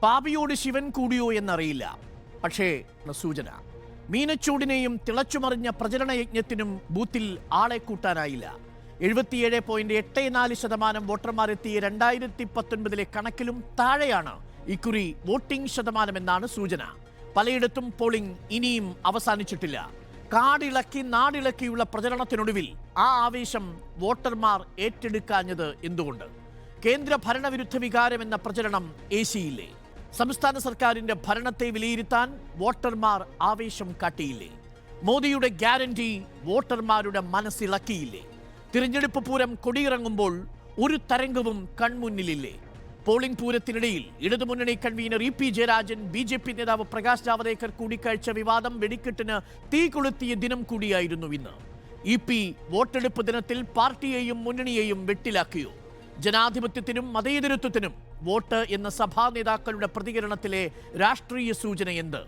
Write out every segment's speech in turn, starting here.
പാപിയോട് ശിവൻ കൂടിയോ എന്നറിയില്ല. പക്ഷേ സൂചന മീനച്ചൂടിനെയും തിളച്ചുമറിഞ്ഞ പ്രചരണ യജ്ഞത്തിനും ബൂത്തിൽ ആളെ കൂട്ടാനായില്ല. 77.84% വോട്ടർമാരെത്തിയ 2019 കണക്കിലും താഴെയാണ് ഇക്കുറി വോട്ടിംഗ് ശതമാനമെന്നാണ് സൂചന. പലയിടത്തും പോളിംഗ് ഇനിയും അവസാനിച്ചിട്ടില്ല. കാടിളക്കി നാടിളക്കിയുള്ള പ്രചരണത്തിനൊടുവിൽ ആ ആവേശം വോട്ടർമാർ ഏറ്റെടുക്കാഞ്ഞത് എന്തുകൊണ്ട്? കേന്ദ്ര ഭരണവിരുദ്ധ വികാരമെന്ന പ്രചരണം ഏശിയില്ലേ? സംസ്ഥാന സർക്കാരിന്റെ ഭരണത്തെ വിലയിരുത്താൻ വോട്ടർമാർ ആവേശം കാട്ടിയില്ലേ? മോദിയുടെ ഗ്യാരണ്ടി വോട്ടർമാരുടെ മനസ്സിളക്കിയില്ലേ? തിരഞ്ഞെടുപ്പ് പൂരം കൊടിയിറങ്ങുമ്പോൾ ഒരു തരംഗവും കൺമുന്നിലില്ലേ? പോളിംഗ് പൂരത്തിനിടയിൽ ഇടതുമുന്നണി convener E P Jayarajan, BJP നേതാവ് പ്രകാശ് ജാവദേക്കർ കൂടിക്കാഴ്ച വിവാദം വെടിക്കെട്ടിന് തീ കൊളുത്തിയ ദിനം കൂടിയായിരുന്നു ഇന്ന്. EP വോട്ടെടുപ്പ് ദിനത്തിൽ പാർട്ടിയെയും മുന്നണിയെയും വെട്ടിലാക്കിയോ? ജനാധിപത്യത്തിനും മതേതരത്വത്തിനും വോട്ട് എന്ന സഭാ നേതാക്കളുടെ പ്രതികരണത്തിലെ രാഷ്ട്രീയ സൂചന എന്ത്?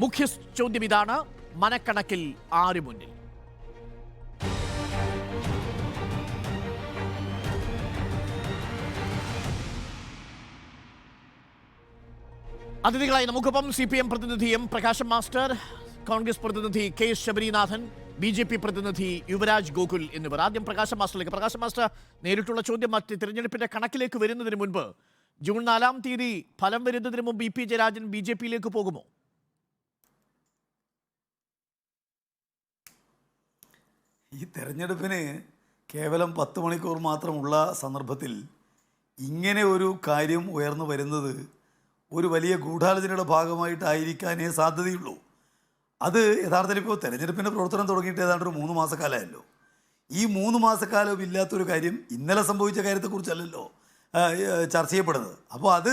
മുഖ്യ ചോദ്യം ഇതാണ്. മനക്കണക്കിൽ ആര് മുന്നിൽ? അതിഥികളായി നമുക്കൊപ്പം CPM പ്രതിനിധി M പ്രകാശം മാസ്റ്റർ, കോൺഗ്രസ് പ്രതിനിധി K ശബരിനാഥൻ, BJP പ്രതിനിധി യുവരാജ് ഗോകുൽ എന്നിവർ. ആദ്യം പ്രകാശം മാസ്റ്ററിലേക്ക്. പ്രകാശം മാസ്റ്റർ, നേരിട്ടുള്ള ചോദ്യം മറ്റ് തിരഞ്ഞെടുപ്പിന്റെ കണക്കിലേക്ക് വരുന്നതിന് മുൻപ് ജൂൺ 4-ാം തീയതി ഫലം വരുന്നതിന് മുമ്പ് EP ജയരാജൻ BJP-യിലേക്ക് പോകുമോ? ഈ തെരഞ്ഞെടുപ്പിന് കേവലം 10 മണിക്കൂർ മാത്രമുള്ള സന്ദർഭത്തിൽ ഇങ്ങനെ ഒരു കാര്യം ഉയർന്നു വരുന്നത് ഒരു വലിയ ഗൂഢാലോചനയുടെ ഭാഗമായിട്ടായിരിക്കാനേ സാധ്യതയുള്ളൂ. അത് യഥാർത്ഥത്തിൽ ഇപ്പോൾ തെരഞ്ഞെടുപ്പിൻ്റെ പ്രവർത്തനം തുടങ്ങിയിട്ട് ഏതാണ്ട് ഒരു 3 മാസക്കാലമല്ലോ. ഈ 3 മാസക്കാലവും ഇല്ലാത്തൊരു കാര്യം ഇന്നലെ സംഭവിച്ച കാര്യത്തെക്കുറിച്ചല്ലല്ലോ ചർച്ച ചെയ്യപ്പെടുന്നത്. അപ്പോൾ അത്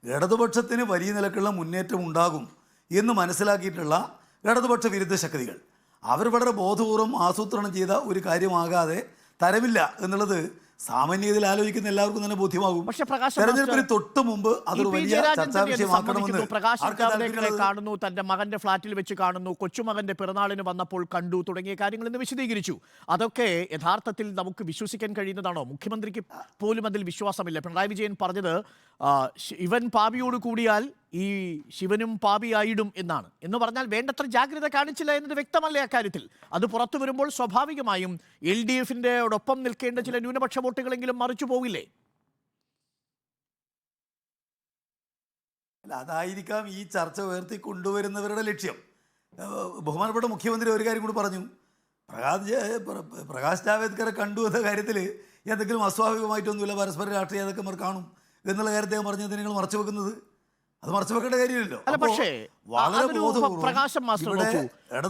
ഇടതുപക്ഷത്തിന് വലിയ നിലക്കുള്ള മുന്നേറ്റം ഉണ്ടാകും എന്ന് മനസ്സിലാക്കിയിട്ടുള്ള ഇടതുപക്ഷ വിരുദ്ധ ശക്തികൾ അവർ വളരെ ബോധപൂർവം ആസൂത്രണം ചെയ്ത ഒരു കാര്യമാകാതെ തരമില്ല എന്നുള്ളത് സാമാന്യതയിൽ ആലോചിക്കുന്ന എല്ലാവർക്കും തന്നെ ബോധ്യമാകും. തെരഞ്ഞെടുപ്പിന് തൊട്ട് മുമ്പ് അതൊരു വലിയ ചർച്ചാ വിഷയമാക്കണമെന്ന് പ്രകാശ് ജാവദേക്കറെ കാണുന്നു, തന്റെ മകന്റെ ഫ്ളാറ്റിൽ വെച്ച് കാണുന്നു, കൊച്ചുമകന്റെ പിറന്നാളിന് വന്നപ്പോൾ കണ്ടു തുടങ്ങിയ കാര്യങ്ങൾ ഇന്ന് വിശദീകരിച്ചു. അതൊക്കെ യഥാർത്ഥത്തിൽ നമുക്ക് വിശ്വസിക്കാൻ കഴിയുന്നതാണോ? മുഖ്യമന്ത്രിക്ക് പോലും അതിൽ വിശ്വാസമില്ല. പിണറായി വിജയൻ പറഞ്ഞത് ഇവൻ പാപിയോട് കൂടിയാൽ ഈ ശിവനും പാപിയായിടും എന്നാണ്. എന്ന് പറഞ്ഞാൽ വേണ്ടത്ര ജാഗ്രത കാണിച്ചില്ല എന്നത് വ്യക്തമല്ലേ അക്കാര്യത്തിൽ? അത് പുറത്തു വരുമ്പോൾ സ്വാഭാവികമായും LDF-ന്റെ ഒപ്പം നിൽക്കേണ്ട ചില ന്യൂനപക്ഷ വോട്ടുകളെങ്കിലും മറിച്ചു പോവില്ലേ? അല്ല, അതായിരിക്കാം ഈ ചർച്ച ഉയർത്തി കൊണ്ടുവരുന്നവരുടെ ലക്ഷ്യം. ബഹുമാനപ്പെട്ട മുഖ്യമന്ത്രി ഒരു കാര്യം കൂടി പറഞ്ഞു. പ്രകാശ് ജാവദേക്കറെ കണ്ടു എന്ന കാര്യത്തിൽ എന്തെങ്കിലും അസ്വാഭാവികമായിട്ടൊന്നുമില്ല, പരസ്പര രാഷ്ട്രീയ നേതാക്കന്മാർ കാണും എന്നുള്ള കാര്യത്തെ പറഞ്ഞത് നിങ്ങൾ മറച്ചു വെക്കുന്നത് അത് മറച്ചു വെക്കേണ്ട കാര്യമില്ലല്ലോ. പക്ഷേ പ്രകാശം മാസ്റ്റർ നോക്കൂ,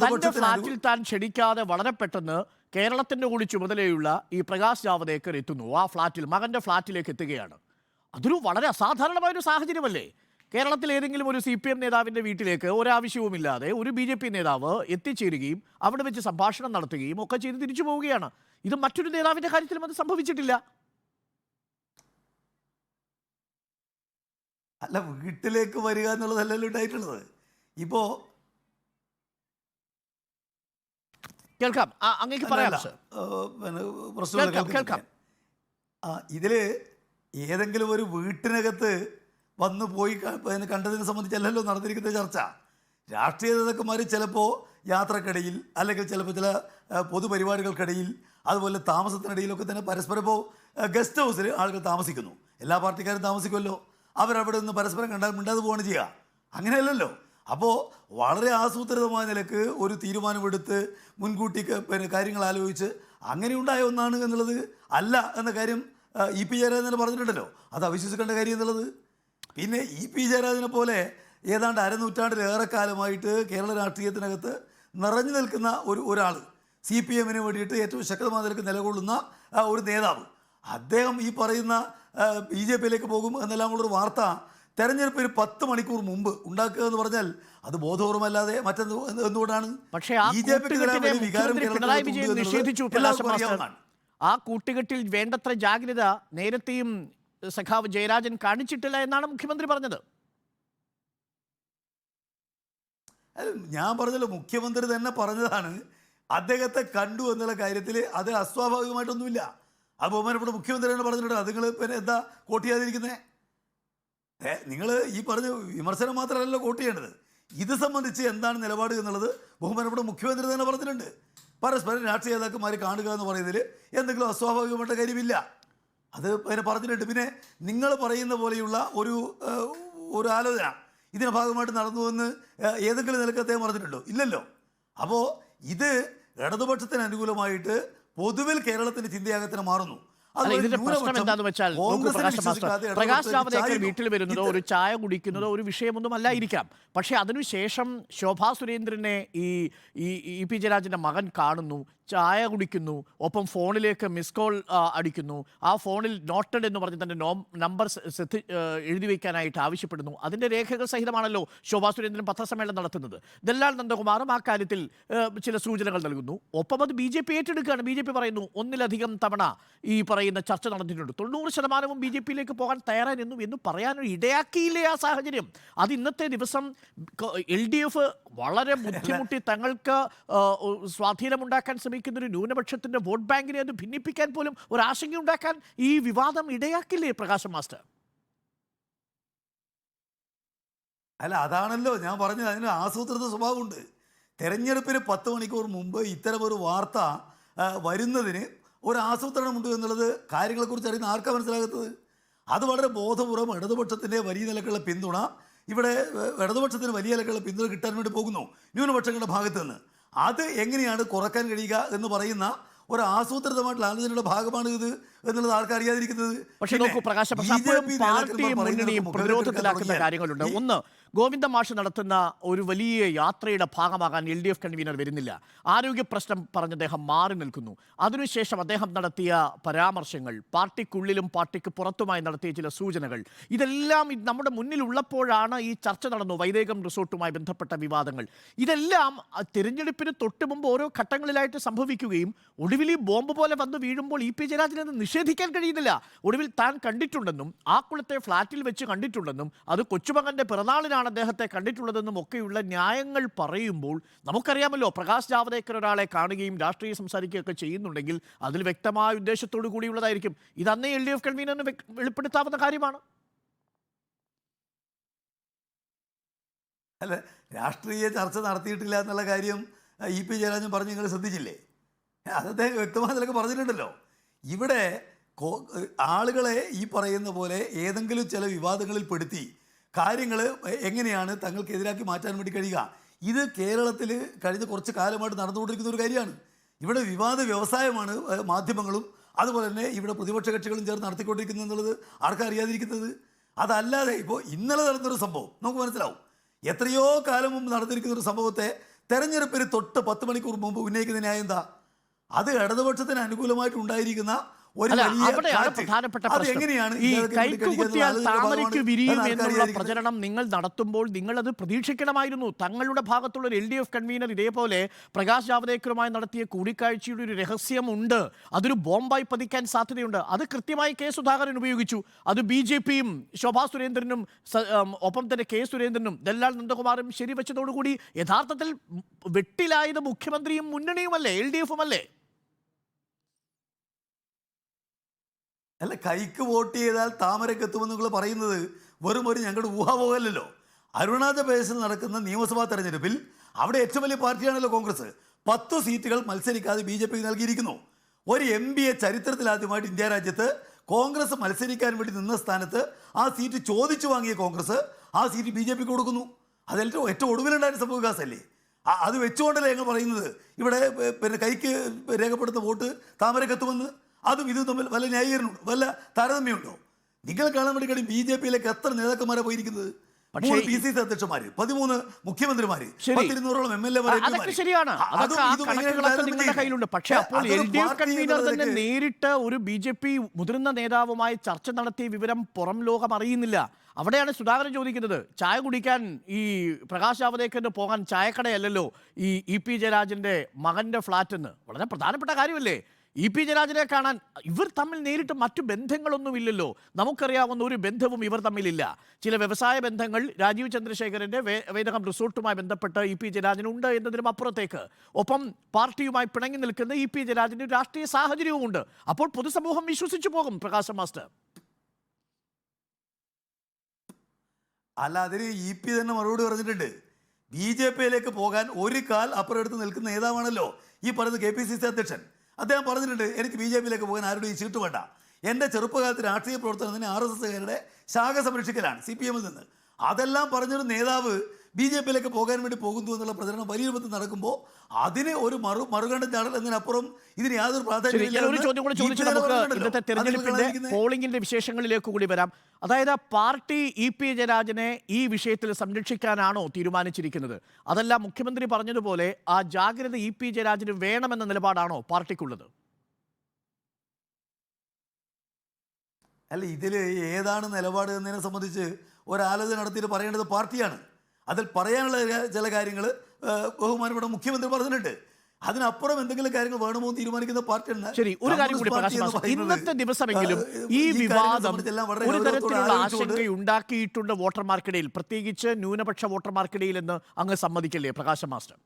തന്റെ ഫ്ളാറ്റിൽ താൻ ക്ഷണിക്കാതെ വളരെ പെട്ടെന്ന് കേരളത്തിന്റെ കൂടി ചുമതലയുള്ള ഈ പ്രകാശ് ജാവദേക്കർ എത്തുന്നു. ആ ഫ്ളാറ്റിൽ, മകന്റെ ഫ്ളാറ്റിലേക്ക് എത്തുകയാണ്. അതൊരു വളരെ അസാധാരണമായൊരു സാഹചര്യമല്ലേ? കേരളത്തിൽ ഏതെങ്കിലും ഒരു CPM നേതാവിന്റെ വീട്ടിലേക്ക് ഒരാവശ്യവുമില്ലാതെ ഒരു BJP നേതാവ് എത്തിച്ചേരുകയും അവിടെ വെച്ച് സംഭാഷണം നടത്തുകയും ഒക്കെ ചെയ്ത് തിരിച്ചു പോവുകയാണ്. ഇത് മറ്റൊരു നേതാവിന്റെ കാര്യത്തിലും അത് സംഭവിച്ചിട്ടില്ല. അല്ല, വീട്ടിലേക്ക് വരിക എന്നുള്ളതല്ലല്ലോ ഉണ്ടായിട്ടുള്ളത്. ഇപ്പോ കേൾക്കാം, അങ്ങേക്ക് പറയാം. ഇതില് ഏതെങ്കിലും ഒരു വീട്ടിനകത്ത് വന്നു പോയി കണ്ടതിനെ സംബന്ധിച്ചല്ലല്ലോ നടന്നിരിക്കുന്ന ചർച്ച. രാഷ്ട്രീയ നേതാക്കന്മാർ ചിലപ്പോൾ യാത്രക്കിടയിൽ അല്ലെങ്കിൽ ചിലപ്പോൾ ചില പൊതുപരിപാടികൾക്കിടയിൽ അതുപോലെ താമസത്തിനിടയിലൊക്കെ തന്നെ പരസ്പരം ഇപ്പോൾ ഗസ്റ്റ് ഹൗസിൽ ആളുകൾ താമസിക്കുന്നു. എല്ലാ പാർട്ടിക്കാരും താമസിക്കുമല്ലോ. അവരവിടെ നിന്ന് പരസ്പരം കണ്ടാൽ മിണ്ടാതെ പോവുകയാണ് ചെയ്യുക. അങ്ങനെയല്ലല്ലോ. അപ്പോൾ വളരെ ആസൂത്രിതമായ നിലക്ക് ഒരു തീരുമാനമെടുത്ത് മുൻകൂട്ടി കാര്യങ്ങൾ ആലോചിച്ച് അങ്ങനെ ഉണ്ടായ ഒന്നാണ് എന്നുള്ളത് അല്ല എന്ന കാര്യം EP ജയരാജനെ പറഞ്ഞിട്ടുണ്ടല്ലോ. അത് അവിശ്വസിക്കേണ്ട കാര്യം എന്നുള്ളത്. പിന്നെ EP ജയരാജനെ പോലെ ഏതാണ്ട് അരനൂറ്റാണ്ടിലേറെ കാലമായിട്ട് കേരള രാഷ്ട്രീയത്തിനകത്ത് നിറഞ്ഞു നിൽക്കുന്ന ഒരാൾ, CPM-ന് വേണ്ടിയിട്ട് ഏറ്റവും ശക്തമായ നിലക്ക് നിലകൊള്ളുന്ന ഒരു നേതാവ്, അദ്ദേഹം ഈ പറയുന്ന BJP-യിലേക്ക് പോകും എന്നെല്ലാമുള്ളൊരു വാർത്ത തെരഞ്ഞെടുപ്പിന് 10 മണിക്കൂർ മുമ്പ് ഉണ്ടാക്കുക എന്ന് പറഞ്ഞാൽ അത് ബോധപൂർവമല്ലാതെ മറ്റെന്തുകൊണ്ടാണ്? പക്ഷേ ആ കൂട്ടുകെട്ടിൽ വേണ്ടത്ര ജാഗ്രത നേരത്തെയും സഖാവ് ജയരാജൻ കാണിച്ചിട്ടില്ല എന്നാണ് മുഖ്യമന്ത്രി പറഞ്ഞത്. ഞാൻ പറഞ്ഞല്ലോ, മുഖ്യമന്ത്രി തന്നെ പറഞ്ഞതാണ്. അദ്ദേഹത്തെ കണ്ടു എന്നുള്ള കാര്യത്തിൽ അത് അസ്വാഭാവികമായിട്ടൊന്നുമില്ല. അത് ബഹുമാനപ്പെട്ട മുഖ്യമന്ത്രി തന്നെ പറഞ്ഞിട്ടുണ്ട്. അത് നിങ്ങൾ പിന്നെ എന്താ കോട്ട് ചെയ്യാതിരിക്കുന്നത്? നിങ്ങൾ ഈ പറഞ്ഞ വിമർശനം മാത്രമല്ലല്ലോ കോട്ട് ചെയ്യേണ്ടത്. ഇത് സംബന്ധിച്ച് എന്താണ് നിലപാട് എന്നുള്ളത് ബഹുമാനപ്പെട്ട മുഖ്യമന്ത്രി തന്നെ പറഞ്ഞിട്ടുണ്ട്. പരസ്പരം രാഷ്ട്രീയ നേതാക്കന്മാർ കാണുക എന്ന് പറയുന്നതിൽ എന്തെങ്കിലും അസ്വാഭാവികമായിട്ട് കാര്യമില്ല. അത് അതിനെ പറഞ്ഞിട്ടുണ്ട്. പിന്നെ നിങ്ങൾ പറയുന്ന പോലെയുള്ള ഒരു ആലോചന ഇതിൻ്റെ ഭാഗമായിട്ട് നടന്നുവെന്ന് ഏതെങ്കിലും നിലക്ക് അദ്ദേഹം പറഞ്ഞിട്ടുണ്ടോ? ഇല്ലല്ലോ. അപ്പോൾ ഇത് ഇടതുപക്ഷത്തിന് അനുകൂലമായിട്ട് പൊതുവിൽ കേരളത്തിൻ്റെ ചിന്തയാകത്തിന് മാറുന്നു. ഇതിന്റെ പ്രശ്നം എന്താണെന്ന് വെച്ചാൽ പ്രകാശ് ജാവദേക്കർ വീട്ടിൽ വരുന്നതോ ഒരു ചായ കുടിക്കുന്നതോ ഒരു വിഷയമൊന്നും അല്ലായിരിക്കാം. പക്ഷെ അതിനുശേഷം ശോഭാ സുരേന്ദ്രനെ ഈ പി ജയരാജന്റെ മകൻ കാണുന്നു, ചായ കുടിക്കുന്നു, ഒപ്പം ഫോണിലേക്ക് മിസ് കോൾ അടിക്കുന്നു. ആ ഫോണിൽ നോട്ടഡ് എന്ന് പറഞ്ഞ് തന്റെ നമ്പർ എഴുതി വയ്ക്കാനായിട്ട് ആവശ്യപ്പെടുന്നു. അതിന്റെ രേഖകൾ സഹിതമാണല്ലോ ശോഭാ സുരേന്ദ്രൻ പത്രസമ്മേളനം നടത്തുന്നത്. ദല്ലാൽ നന്ദകുമാറും ആ കാര്യത്തിൽ ചില സൂചനകൾ നൽകുന്നു. ഒപ്പം അത് BJP ഏറ്റെടുക്കുകയാണ്. BJP പറയുന്നു ഒന്നിലധികം തവണ ഈ പറയുന്ന ചർച്ച നടന്നിട്ടുണ്ട്, 90% BJPയിലേക്ക് പോകാൻ തയ്യാറായിരുന്നു എന്ന് പറയാനൊരു ഇടയാക്കിയില്ലേ ആ സാഹചര്യം. അത് ഇന്നത്തെ ദിവസം LDF വളരെ ബുദ്ധിമുട്ടി തങ്ങൾക്ക് സ്വാധീനമുണ്ടാക്കാൻ ശ്രമിക്കുന്ന ഒരു ന്യൂനപക്ഷത്തിന്റെ വോട്ട് ബാങ്കിനെ അത് ഭിന്നിപ്പിക്കാൻ പോലും ഒരു ആശങ്കയുണ്ടാക്കാൻ ഈ വിവാദം ഇടയാക്കില്ലേ പ്രകാശം മാസ്റ്റർ? അല്ല, അതാണല്ലോ ഞാൻ പറഞ്ഞത്. അതിന് ആസൂത്രിത സ്വഭാവമുണ്ട്. തെരഞ്ഞെടുപ്പിന് 10 മണിക്കൂർ മുമ്പ് ഇത്തരമൊരു വാർത്ത വരുന്നതിന് ഒരു ആസൂത്രണമുണ്ട് എന്നുള്ളത് കാര്യങ്ങളെക്കുറിച്ച് അറിയുന്ന ആർക്കാണ് മനസ്സിലാകുന്നത്? അത് വളരെ ബോധപൂർവം ഇടതുപക്ഷത്തിൻ്റെ വലിയ നിലക്കുള്ള പിന്തുണ, ഇവിടെ ഇടതുപക്ഷത്തിന് വലിയ നിലക്കുള്ള പിന്തുണ കിട്ടാൻ വേണ്ടി പോകുന്നു ന്യൂനപക്ഷങ്ങളുടെ ഭാഗത്ത് നിന്ന്. അത് എങ്ങനെയാണ് കുറക്കാൻ കഴിയുക എന്ന് പറയുന്ന ഒരു ആസൂത്രിതമായിട്ടുള്ള ആലോചനയുടെ ഭാഗമാണ് ഇത് എന്നുള്ളത് ആൾക്കറിയാതിരിക്കുന്നത്. പക്ഷേ നോക്കൂ പ്രകാശ്, പാർട്ടിയും മുന്നണിയും പ്രതിരോധത്തിലാക്കുന്ന കാര്യങ്ങളുണ്ട്. ഒന്ന്, ഗോവിന്ദ മാഷ് നടത്തുന്ന ഒരു വലിയ യാത്രയുടെ ഭാഗമാകാൻ LDF കൺവീനർ വരുന്നില്ല. ആരോഗ്യ പ്രശ്നം പറഞ്ഞ് അദ്ദേഹം മാറി നിൽക്കുന്നു. അതിനുശേഷം അദ്ദേഹം നടത്തിയ പരാമർശങ്ങൾ, പാർട്ടിക്കുള്ളിലും പാർട്ടിക്ക് പുറത്തുമായി നടത്തിയ ചില സൂചനകൾ, ഇതെല്ലാം നമ്മുടെ മുന്നിലുള്ളപ്പോഴാണ് ഈ ചർച്ച നടന്നു. വൈദേകം റിസോർട്ടുമായി ബന്ധപ്പെട്ട വിവാദങ്ങൾ, ഇതെല്ലാം തിരഞ്ഞെടുപ്പിന് തൊട്ട് മുമ്പ് ഓരോ ഘട്ടങ്ങളിലായിട്ട് സംഭവിക്കുകയും ഒടുവിൽ ഈ ബോംബ് പോലെ വന്ന് വീഴുമ്പോൾ EP ജയരാജനെ നിഷേധിക്കാൻ കഴിയുന്നില്ല. ഒടുവിൽ താൻ കണ്ടിട്ടുണ്ടെന്നും ആക്കുളത്തെ ഫ്ളാറ്റിൽ വെച്ച് കണ്ടിട്ടുണ്ടെന്നും അത് കൊച്ചുമകന്റെ പിറന്നാളിനാണ് അദ്ദേഹത്തെ കണ്ടിട്ടുള്ളതെന്നും ഒക്കെയുള്ള ന്യായങ്ങൾ പറയുമ്പോൾ നമുക്കറിയാമല്ലോ, പ്രകാശ് ജാവദേക്കർ ഒരാളെ കാണുകയും രാഷ്ട്രീയം സംസാരിക്കുകയൊക്കെ ചെയ്യുന്നുണ്ടെങ്കിൽ അതിൽ വ്യക്തമായ ഉദ്ദേശത്തോടു കൂടിയുള്ളതായിരിക്കും. ഇതന്നേ LDF കൺവീനറിന് വെളിപ്പെടുത്താവുന്ന കാര്യമാണ്. അല്ല, രാഷ്ട്രീയ ചർച്ച നടത്തിയിട്ടില്ല എന്നുള്ള കാര്യം EP ജയരാജൻ പറഞ്ഞ് നിങ്ങൾ ശ്രദ്ധിച്ചില്ലേ? അത് അദ്ദേഹം വ്യക്തമായ നിലക്ക് പറഞ്ഞിട്ടുണ്ടല്ലോ. ഇവിടെ ആളുകളെ ഈ പറയുന്ന പോലെ ഏതെങ്കിലും ചില വിവാദങ്ങളിൽ പെടുത്തി കാര്യങ്ങൾ എങ്ങനെയാണ് തങ്ങൾക്കെതിരാക്കി മാറ്റാൻ വേണ്ടി കഴിയുക, ഇത് കേരളത്തിൽ കഴിഞ്ഞ കുറച്ച് കാലമായിട്ട് നടന്നുകൊണ്ടിരിക്കുന്ന ഒരു കാര്യമാണ്. ഇവിടെ വിവാദ വ്യവസായമാണ് മാധ്യമങ്ങളും അതുപോലെ തന്നെ ഇവിടെ പ്രതിപക്ഷ കക്ഷികളും ചേർന്ന് നടത്തിക്കൊണ്ടിരിക്കുന്നത് എന്നുള്ളത് ആർക്കും അറിയാതിരിക്കുന്നത്. അതല്ലാതെ ഇപ്പോൾ ഇന്നലെ നടന്നൊരു സംഭവം നമുക്ക് മനസ്സിലാവും. എത്രയോ കാലം മുമ്പ് നടന്നിരിക്കുന്ന ഒരു സംഭവത്തെ തെരഞ്ഞെടുപ്പിന് തൊട്ട് 10 മണിക്കൂർ മുമ്പ് ഉന്നയിക്കുന്ന ന്യായം എന്താ? അത് ഇടതുപക്ഷത്തിന് അനുകൂലമായിട്ട് ഉണ്ടായിരിക്കുന്ന പ്രധാനപ്പെട്ട പ്രശ്നം. ഈ കൈക്കുകുത്തിയാൽ താമരയ്ക്ക് വിരിയും എന്നുള്ള പ്രചരണം നിങ്ങൾ നടത്തുമ്പോൾ നിങ്ങൾ അത് പ്രതീക്ഷിക്കണമായിരുന്നു. തങ്ങളുടെ ഭാഗത്തുള്ള ഒരു LDF കൺവീനർ ഇതേപോലെ പ്രകാശ് ജാവദേക്കറുമായി നടത്തിയ കൂടിക്കാഴ്ചയുടെ ഒരു രഹസ്യമുണ്ട്, അതൊരു ബോംബായി പതിക്കാൻ സാധ്യതയുണ്ട്. അത് കൃത്യമായി K സുധാകരൻ ഉപയോഗിച്ചു. അത് BJPയും ശോഭാ സുരേന്ദ്രനും ഒപ്പം തന്നെ K സുരേന്ദ്രനും ദല്ലാൽ നന്ദകുമാറും ശരിവെച്ചതോടുകൂടി യഥാർത്ഥത്തിൽ വെട്ടിലായത് മുഖ്യമന്ത്രിയും മുന്നണിയുമല്ലേ, LDFും അല്ലേ? അല്ല, കൈക്ക് വോട്ട് ചെയ്താൽ താമരയ്ക്ക് എത്തുമെന്ന് നിങ്ങൾ പറയുന്നത് വെറും ഒരു ഞങ്ങളുടെ ഊഹാപോഹമല്ലല്ലോ. അരുണാചൽ പ്രദേശിൽ നടക്കുന്ന നിയമസഭാ തെരഞ്ഞെടുപ്പിൽ അവിടെ ഏറ്റവും വലിയ പാർട്ടിയാണല്ലോ കോൺഗ്രസ്. 10 സീറ്റുകൾ മത്സരിക്കാതെ BJPക്ക് നൽകിയിരിക്കുന്നു. ഒരു MPയെ ചരിത്രത്തിലാദ്യമായിട്ട് ഇന്ത്യ രാജ്യത്ത് കോൺഗ്രസ് മത്സരിക്കാൻ വേണ്ടി നിന്ന സ്ഥാനത്ത് ആ സീറ്റ് ചോദിച്ചു വാങ്ങിയ കോൺഗ്രസ് ആ സീറ്റ് BJPക്ക് കൊടുക്കുന്നു. അതെല്ലാം ഏറ്റവും ഒടുവിലുണ്ടായിരുന്ന സംഭവവികാസമല്ലേ? അത് വെച്ചുകൊണ്ടല്ലേ ഞങ്ങൾ പറയുന്നത് ഇവിടെ പിന്നെ കൈക്ക് രേഖപ്പെടുത്തുന്ന വോട്ട് താമരയ്ക്ക് എത്തുമെന്ന്. അതും ഇതും തമ്മിൽ വല്ല ന്യായീകരണമുണ്ടോ, വല്ല താരതമ്യമുണ്ടോ? നിങ്ങൾ കാണാൻ വേണ്ടി കഴിയും BJPയിലേക്ക് എത്ര നേതാക്കന്മാരെ പോയിരിക്കുന്നത്? 3 PCC അധ്യക്ഷന്മാര്, 13 മുഖ്യമന്ത്രിമാര്, 200ഓളം അതൊക്കെ ശരിയാണ്. നിങ്ങളുടെ കയ്യിലുണ്ട്. പക്ഷേ അപ്പോൾ LDF കൺവീനർ തന്നെ നേരിട്ട് ഒരു BJP മുതിർന്ന നേതാവുമായി ചർച്ച നടത്തിയ വിവരം പുറം ലോകം അറിയുന്നില്ല. അവിടെയാണ് സുധാകരൻ ചോദിക്കുന്നത്, ചായ കുടിക്കാൻ ഈ പ്രകാശ് ജാവദേക്കറിന് പോകാൻ ചായക്കടയല്ലല്ലോ ഈ EP ജയരാജന്റെ മകന്റെ ഫ്ലാറ്റ് എന്ന്. വളരെ പ്രധാനപ്പെട്ട കാര്യമല്ലേ? EP ജയരാജനെ കാണാൻ ഇവർ തമ്മിൽ നേരിട്ട് മറ്റു ബന്ധങ്ങളൊന്നുമില്ലല്ലോ. നമുക്കറിയാവുന്ന ഒരു ബന്ധവും ഇവർ തമ്മിലില്ല. ചില വ്യവസായ ബന്ധങ്ങൾ രാജീവ് ചന്ദ്രശേഖരന്റെ വൈദേകം റിസോർട്ടുമായി ബന്ധപ്പെട്ട് EP ജയരാജനുണ്ട് എന്നതിനും അപ്പുറത്തേക്ക് ഒപ്പം പാർട്ടിയുമായി പിണങ്ങി നിൽക്കുന്ന EP ജയരാജന്റെ രാഷ്ട്രീയ സാഹചര്യവുമുണ്ട്. അപ്പോൾ പൊതുസമൂഹം വിശ്വസിച്ചു പോകും പ്രകാശം മാസ്റ്റർ. അല്ല, അതിന് EP തന്നെ മറുപടി പറഞ്ഞിട്ടുണ്ട്. BJPയിലേക്ക് പോകാൻ ഒരു കാൽ അപ്പുറം എടുത്ത് നിൽക്കുന്ന നേതാവാണല്ലോ ഈ പറയുന്ന KPCC അധ്യക്ഷൻ. അദ്ദേഹം പറഞ്ഞിട്ടുണ്ട്, എനിക്ക് BJPയിലേക്ക് പോകാൻ ആരുടെയും ചീട്ട് വേണ്ട. എൻ്റെ ചെറുപ്പകാലത്ത് രാഷ്ട്രീയ പ്രവർത്തനത്തിന് RSSകാരുടെ ശാഖ സംരക്ഷിക്കലാണ് CPMൽ നിന്ന്. അതെല്ലാം പറഞ്ഞൊരു നേതാവ് BJPയിലേക്ക് പോകാൻ വേണ്ടി പോകുന്നു എന്നുള്ള പ്രചരണം വലിയ രൂപത്തിൽ നടക്കുമ്പോൾ അതിന് ഒരു മറുകണ്ഠം ചാടൽ എന്നതിനപ്പുറം ഇതിന് യാതൊരു ഇന്നത്തെ തെരഞ്ഞെടുപ്പിന്റെ പോളിംഗിന്റെ വിശേഷങ്ങളിലേക്ക് കൂടി വരാം. അതായത് പാർട്ടി EP ജയരാജനെ ഈ വിഷയത്തിൽ സംരക്ഷിക്കാനാണോ തീരുമാനിച്ചിരിക്കുന്നത്? അതല്ല മുഖ്യമന്ത്രി പറഞ്ഞതുപോലെ ആ ജാഗ്രത EP ജയരാജന് വേണമെന്ന നിലപാടാണോ പാർട്ടിക്കുള്ളത്? അല്ല, ഇതിൽ ഏതാണ് നിലപാട് എന്നതിനെ സംബന്ധിച്ച് ഒരാലോചന നടത്തിയിട്ട് പറയേണ്ടത് പാർട്ടിയാണ്. അതിൽ പറയാനുള്ള ചില കാര്യങ്ങൾ ബഹുമാനപ്പെട്ട മുഖ്യമന്ത്രി പറഞ്ഞിട്ടുണ്ട്. അതിനപ്പുറം എന്തെങ്കിലും കാര്യങ്ങൾ വേണമോ എന്ന് തീരുമാനിക്കുന്ന പാർട്ടിയാണ്. ശരി, ഒരു കാര്യം കൂടി ഇന്നത്തെ ദിവസമെങ്കിലും ഈ വിവാദം ഒരു തരത്തിലുള്ള ആശങ്കയുണ്ടാക്കിയിട്ടുണ്ട് വോട്ടർമാർക്കിടയിൽ, പ്രത്യേകിച്ച് ന്യൂനപക്ഷ വോട്ടർമാർക്കിടയിൽ എന്ന് അങ്ങ് സമ്മതിക്കല്ലേ പ്രകാശ് മാസ്റ്റർ?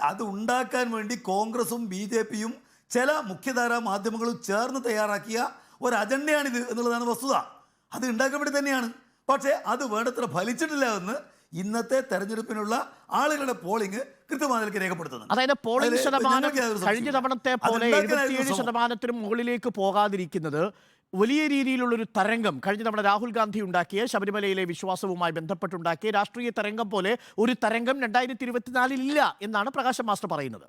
അത് ഉണ്ടാക്കാൻ വേണ്ടി കോൺഗ്രസും BJPയും ചില മുഖ്യധാരാ മാധ്യമങ്ങളും ചേർന്ന് തയ്യാറാക്കിയ ഒരു അജണ്ടയാണിത് എന്നുള്ളതാണ് വസ്തുത. അത് ഉണ്ടാക്കാൻ വേണ്ടി തന്നെയാണ്. പക്ഷേ അത് വേണ്ടത്ര ഫലിച്ചിട്ടില്ല എന്ന് ഇന്നത്തെ തെരഞ്ഞെടുപ്പിനുള്ള ആളുകളുടെ പോളിംഗ് കൃത്യമായി രേഖപ്പെടുത്തുന്നു. അതായത് പോളിംഗ് ശതമാനം കഴിഞ്ഞ തവണത്തെ പോലെ 77% മുകളിലേക്ക് പോകാതിരിക്കുന്നത് വലിയ രീതിയിലുള്ളൊരു തരംഗം കഴിഞ്ഞ തവണ രാഹുൽ ഗാന്ധി ഉണ്ടാക്കിയ ശബരിമലയിലെ വിശ്വാസവുമായി ബന്ധപ്പെട്ടുണ്ടാക്കിയ രാഷ്ട്രീയ തരംഗം പോലെ ഒരു തരംഗം 2024 ഇല്ല എന്നാണ് പ്രകാശ് മാസ്റ്റർ പറയുന്നത്.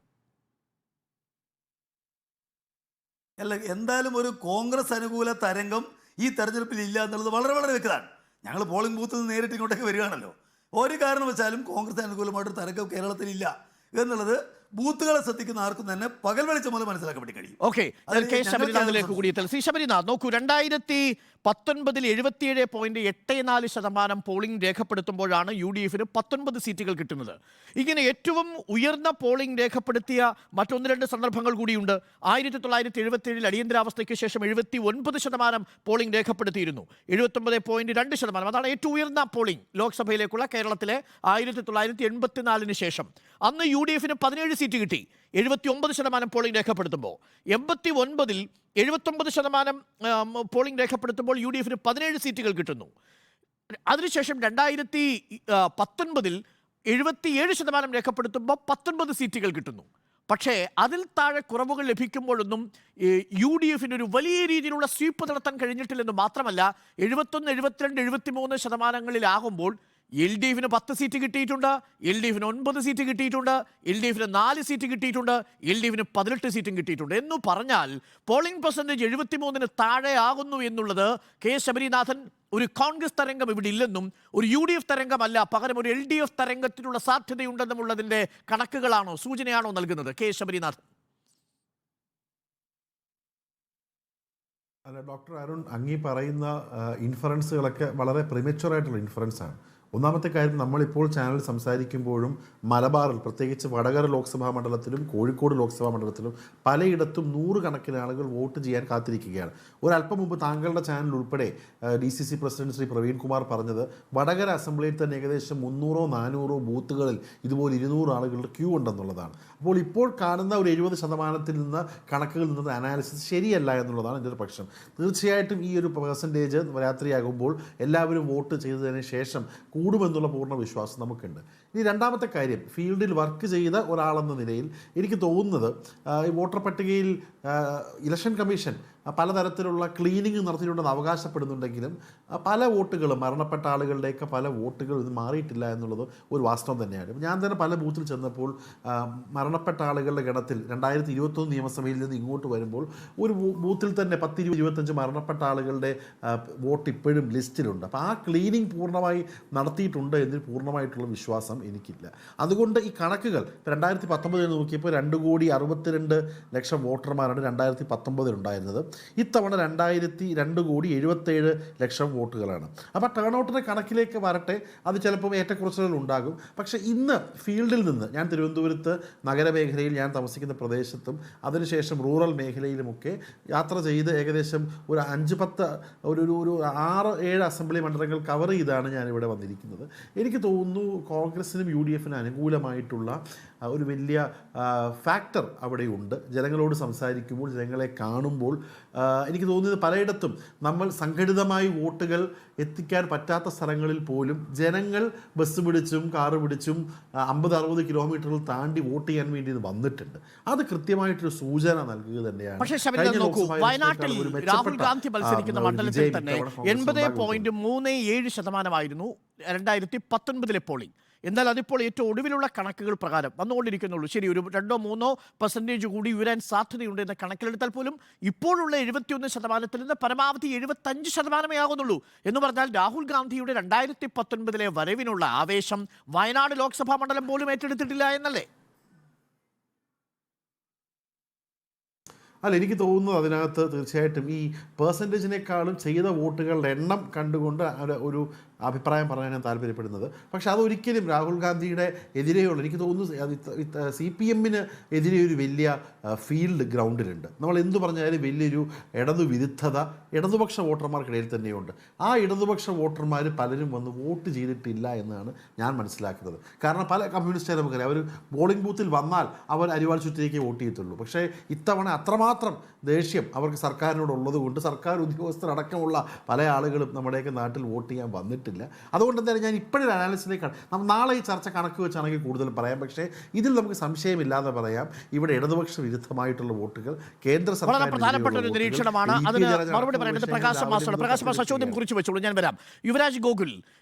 അല്ല, എന്തായാലും ഒരു കോൺഗ്രസ് അനുകൂല തരംഗം ഈ തെരഞ്ഞെടുപ്പിൽ ഇല്ല എന്നുള്ളത് വളരെ വളരെ വ്യക്തമാണ്. ഞങ്ങൾ പോളിംഗ് ബൂത്തിൽ നിന്ന് നേരിട്ട് ഇങ്ങോട്ടേക്ക് വരികയാണല്ലോ. ഒരു കാരണവശാലും കോൺഗ്രസ് അനുകൂലമായിട്ടൊരു തരംഗം കേരളത്തിലില്ല എന്നുള്ളത് ബൂത്തുകളെ ശ്രദ്ധിക്കുന്ന ആർക്കും തന്നെ പകൽ വെളിച്ചം പോലെ മനസ്സിലാക്കാൻ വേണ്ടി കഴിയും. ഓക്കെ, ശബരിനാഥിലേക്ക് കൂടി എത്താം. ശ്രീ ശബരിനാഥ്, നോക്കൂ, 2019 77.84% പോളിംഗ് രേഖപ്പെടുത്തുമ്പോഴാണ് UDFന് 19 സീറ്റുകൾ കിട്ടുന്നത്. ഇങ്ങനെ ഏറ്റവും ഉയർന്ന പോളിംഗ് രേഖപ്പെടുത്തിയ മറ്റൊന്ന് രണ്ട് സന്ദർഭങ്ങൾ കൂടിയുണ്ട്. 1977 അടിയന്തരാവസ്ഥയ്ക്ക് ശേഷം 79% പോളിംഗ് രേഖപ്പെടുത്തിയിരുന്നു. 79.2%, അതാണ് ഏറ്റവും ഉയർന്ന പോളിംഗ് ലോക്സഭയിലേക്കുള്ള കേരളത്തിലെ 1984 ശേഷം. അന്ന് UDFന് 17 സീറ്റ് കിട്ടി, 79% പോളിംഗ് രേഖപ്പെടുത്തുമ്പോൾ. 89-ൽ 79% പോളിംഗ് രേഖപ്പെടുത്തുമ്പോൾ UDFന് 17 സീറ്റുകൾ കിട്ടുന്നു. അതിനുശേഷം 2019-ൽ 77% രേഖപ്പെടുത്തുമ്പോൾ 19 സീറ്റുകൾ കിട്ടുന്നു. പക്ഷേ അതിൽ താഴെ കുറവുകൾ ലഭിക്കുമ്പോഴൊന്നും UDFന് ഒരു വലിയ രീതിയിലുള്ള സ്വീപ്പ് നടത്താൻ കഴിഞ്ഞിട്ടില്ലെന്ന് മാത്രമല്ല, 71, 72, 73% LDFന് 10 സീറ്റ് കിട്ടിയിട്ടുണ്ട്, LDFന് 9 സീറ്റ് കിട്ടിയിട്ടുണ്ട്, LDFന് 4 സീറ്റ് കിട്ടിയിട്ടുണ്ട്, LDFന് 18 സീറ്റും കിട്ടിയിട്ടുണ്ട്. എന്ന് പറഞ്ഞാൽ പോളിംഗ് പെർസെൻറ്റേജ് 73-ന് താഴെ ആകുന്നു എന്നുള്ളത് ശബരിനാഥൻ ഒരു കോൺഗ്രസ് തരംഗം ഇവിടെ ഇല്ലെന്നും ഒരു UDF തരംഗമല്ല, പകരം ഒരു LDF തരംഗത്തിനുള്ള സാധ്യതയുണ്ടെന്നുള്ളതിൻ്റെ കണക്കുകളാണോ സൂചനയാണോ നൽകുന്നത് ശബരിനാഥൻ? അല്ല, ഡോക്ടർ അരുൺ, അങ്ങീ പറയുന്ന ഇൻഫറൻസുകളൊക്കെ വളരെ പ്രിമച്വറായിട്ടുള്ള ഇൻഫറൻസാണ്. ഒന്നാമത്തെ കാര്യം, നമ്മളിപ്പോൾ ചാനൽ സംസാരിക്കുമ്പോഴും മലബാറിൽ, പ്രത്യേകിച്ച് വടകര ലോക്സഭാ മണ്ഡലത്തിലും കോഴിക്കോട് ലോക്സഭാ മണ്ഡലത്തിലും പലയിടത്തും 100 കണക്കിന് ആളുകൾ വോട്ട് ചെയ്യാൻ കാത്തിരിക്കുകയാണ്. ഒരല്പം മുമ്പ് താങ്കളുടെ ചാനൽ ഉൾപ്പെടെ DCC പ്രസിഡന്റ് ശ്രീ പ്രവീൺ കുമാർ പറഞ്ഞത് വടകര അസംബ്ലിയിൽ തന്നെ ഏകദേശം 300-400 ബൂത്തുകളിൽ ഇതുപോലെ 200 ആളുകളുടെ ക്യൂ ഉണ്ടെന്നുള്ളതാണ്. അപ്പോൾ ഇപ്പോൾ കാണുന്ന ഒരു 70% നിന്ന് കണക്കുകളിൽ നിന്ന് അനാലിസിസ് ശരിയല്ല എന്നുള്ളതാണ് എൻ്റെ ഒരു പക്ഷം. തീർച്ചയായിട്ടും ഈ ഒരു പെർസെൻറ്റേജ് രാത്രിയാകുമ്പോൾ എല്ലാവരും വോട്ട് ചെയ്തതിന് ശേഷം കൂടുമെന്നുള്ള പൂർണ്ണ വിശ്വാസം നമുക്കുണ്ട്. ഇനി രണ്ടാമത്തെ കാര്യം, ഫീൽഡിൽ വർക്ക് ചെയ്ത ഒരാളെന്ന നിലയിൽ എനിക്ക് തോന്നുന്നത് ഈ വോട്ടർ പട്ടികയിൽ ഇലക്ഷൻ കമ്മീഷൻ പലതരത്തിലുള്ള ക്ലീനിങ് നടത്തിയിട്ടുണ്ടെന്ന് അവകാശപ്പെടുന്നുണ്ടെങ്കിലും പല വോട്ടുകളും മരണപ്പെട്ട ആളുകളുടെയൊക്കെ പല വോട്ടുകളും ഇത് മാറിയിട്ടില്ല എന്നുള്ളത് ഒരു വാസ്തവം തന്നെയാണ്. ഞാൻ തന്നെ പല ബൂത്തിൽ ചെന്നപ്പോൾ മരണപ്പെട്ട ആളുകളുടെ ഗണത്തിൽ 2021 നിയമസഭയിൽ നിന്ന് ഇങ്ങോട്ട് വരുമ്പോൾ ഒരു ബൂത്തിൽ തന്നെ 10-25 മരണപ്പെട്ട ആളുകളുടെ വോട്ട് ഇപ്പോഴും ലിസ്റ്റിലുണ്ട്. അപ്പോൾ ആ ക്ലീനിങ് പൂർണ്ണമായി നടത്തിയിട്ടുണ്ട് എന്നതിൽ പൂർണ്ണമായിട്ടുള്ള വിശ്വാസം എനിക്കില്ല. അതുകൊണ്ട് ഈ കണക്കുകൾ 2019 നോക്കിയപ്പോൾ 2,62,00,000 വോട്ടർമാരാണ് 2019 ഉണ്ടായിരുന്നത്. ഇത്തവണ 2,77,00,000 വോട്ടുകളാണ്. അപ്പോൾ ടേൺ ഔട്ടിൻ്റെ കണക്കിലേക്ക് വരട്ടെ, അത് ചിലപ്പോൾ ഏറ്റക്കുറച്ചിലുകൾ ഉണ്ടാകും. പക്ഷേ ഇന്ന് ഫീൽഡിൽ നിന്ന്, ഞാൻ തിരുവനന്തപുരത്ത് നഗരമേഖലയിൽ ഞാൻ താമസിക്കുന്ന പ്രദേശത്തും അതിനുശേഷം റൂറൽ മേഖലയിലുമൊക്കെ യാത്ര ചെയ്ത് ഏകദേശം ഒരു 5-10 ഒരു 6-7 അസംബ്ലി മണ്ഡലങ്ങൾ കവർ ചെയ്താണ് ഞാനിവിടെ വന്നിരിക്കുന്നത്. എനിക്ക് തോന്നുന്നു കോൺഗ്രസിനും UDFിനും അനുകൂലമായിട്ടുള്ള ഒരു വലിയ ഫാക്ടർ അവിടെയുണ്ട്. ജനങ്ങളോട് സംസാരിക്കുമ്പോൾ, ജനങ്ങളെ കാണുമ്പോൾ എനിക്ക് തോന്നുന്നത് പലയിടത്തും നമ്മൾ സംഘടിതമായി വോട്ടുകൾ എത്തിക്കാൻ പറ്റാത്ത സ്ഥലങ്ങളിൽ പോലും ജനങ്ങൾ ബസ് പിടിച്ചും കാറ് പിടിച്ചും 50-60 കിലോമീറ്ററുകൾ താണ്ടി വോട്ട് ചെയ്യാൻ വേണ്ടി വന്നിട്ടുണ്ട്. അത് കൃത്യമായിട്ടൊരു സൂചന നൽകുക തന്നെയാണ്. പക്ഷേ ശബരിനാഥ് നോക്കൂ, വയനാട്ടിൽ രാഹുൽ ഗാന്ധി മത്സരിക്കുന്ന മണ്ഡലത്തിൽ തന്നെ 80.37% 2019 പോളിംഗ്. എന്നാൽ അതിപ്പോൾ ഏറ്റവും ഒടുവിലുള്ള കണക്കുകൾ പ്രകാരം വന്നുകൊണ്ടിരിക്കുന്നുള്ളൂ. ശരി, ഒരു 2-3% കൂടി ഉയരാൻ സാധ്യതയുണ്ട് എന്ന കണക്കിലെടുത്താൽ പോലും ഇപ്പോഴുള്ള 71% നിന്ന് പരമാവധി 75% ആകുന്നുള്ളൂ. എന്ന് പറഞ്ഞാൽ രാഹുൽ ഗാന്ധിയുടെ 2019 വരവിനുള്ള ആവേശം വയനാട് ലോക്സഭാ മണ്ഡലം പോലും ഏറ്റെടുത്തിട്ടില്ല എന്നല്ലേ? അല്ല, എനിക്ക് തോന്നുന്നത് അതിനകത്ത് തീർച്ചയായിട്ടും ഈ പെർസെൻറ്റേജിനേക്കാളും ചെയ്ത വോട്ടുകളുടെ എണ്ണം കണ്ടുകൊണ്ട് ഒരു അഭിപ്രായം പറയാൻ ഞാൻ താല്പര്യപ്പെടുന്നത്. പക്ഷെ അതൊരിക്കലും രാഹുൽ ഗാന്ധിയുടെ എതിരെയുള്ള, എനിക്ക് തോന്നുന്നു CPM എതിരെ ഒരു വലിയ ഫീൽഡ് ഗ്രൗണ്ടിലുണ്ട്. നമ്മൾ എന്തു പറഞ്ഞാലും വലിയൊരു വിരുദ്ധത ഇടതുപക്ഷ വോട്ടർമാർക്കിടയിൽ തന്നെയുണ്ട്. ആ ഇടതുപക്ഷ വോട്ടർമാർ പലരും വന്ന് വോട്ട് ചെയ്തിട്ടില്ല എന്നാണ് ഞാൻ മനസ്സിലാക്കുന്നത്. കാരണം പല കമ്മ്യൂണിസ്റ്റുകാരും നമുക്കറിയാം, അവർ പോളിംഗ് ബൂത്തിൽ വന്നാൽ അവർ അരിവാൾ ചുറ്റിലേക്ക് വോട്ട് ചെയ്യത്തുള്ളൂ. പക്ഷേ ഇത്തവണ അത്രമാത്രം ദേഷ്യം അവർക്ക് സർക്കാരിനോടുള്ളത് കൊണ്ട് സർക്കാർ ഉദ്യോഗസ്ഥരടക്കമുള്ള പല ആളുകളും നമ്മുടെയൊക്കെ നാട്ടിൽ വോട്ട് ചെയ്യാൻ വന്നിട്ടില്ല. അതുകൊണ്ട് എന്തായാലും ഞാൻ ഇപ്പോഴൊരു അനാലിസിലേക്കാണ്. നമ്മൾ നാളെ ഈ ചർച്ച കണക്ക് വെച്ചാണെങ്കിൽ കൂടുതൽ പറയാം. പക്ഷേ ഇതിൽ നമുക്ക് സംശയമില്ലാതെ പറയാം, ഇവിടെ ഇടതുപക്ഷ വിരുദ്ധമായിട്ടുള്ള വോട്ടുകൾ കേന്ദ്ര സർക്കാർ പ്രധാനപ്പെട്ട ഒരു നിരീക്ഷണമാണ്. അതിന് മറുപടി പറയേണ്ടത് പ്രകാശ് മാസ്റ്റർ ചോദ്യം കുറിച്ച് വെച്ചോളൂ, ഞാൻ വരാം. യുവരാജ് ഗോകുൽ,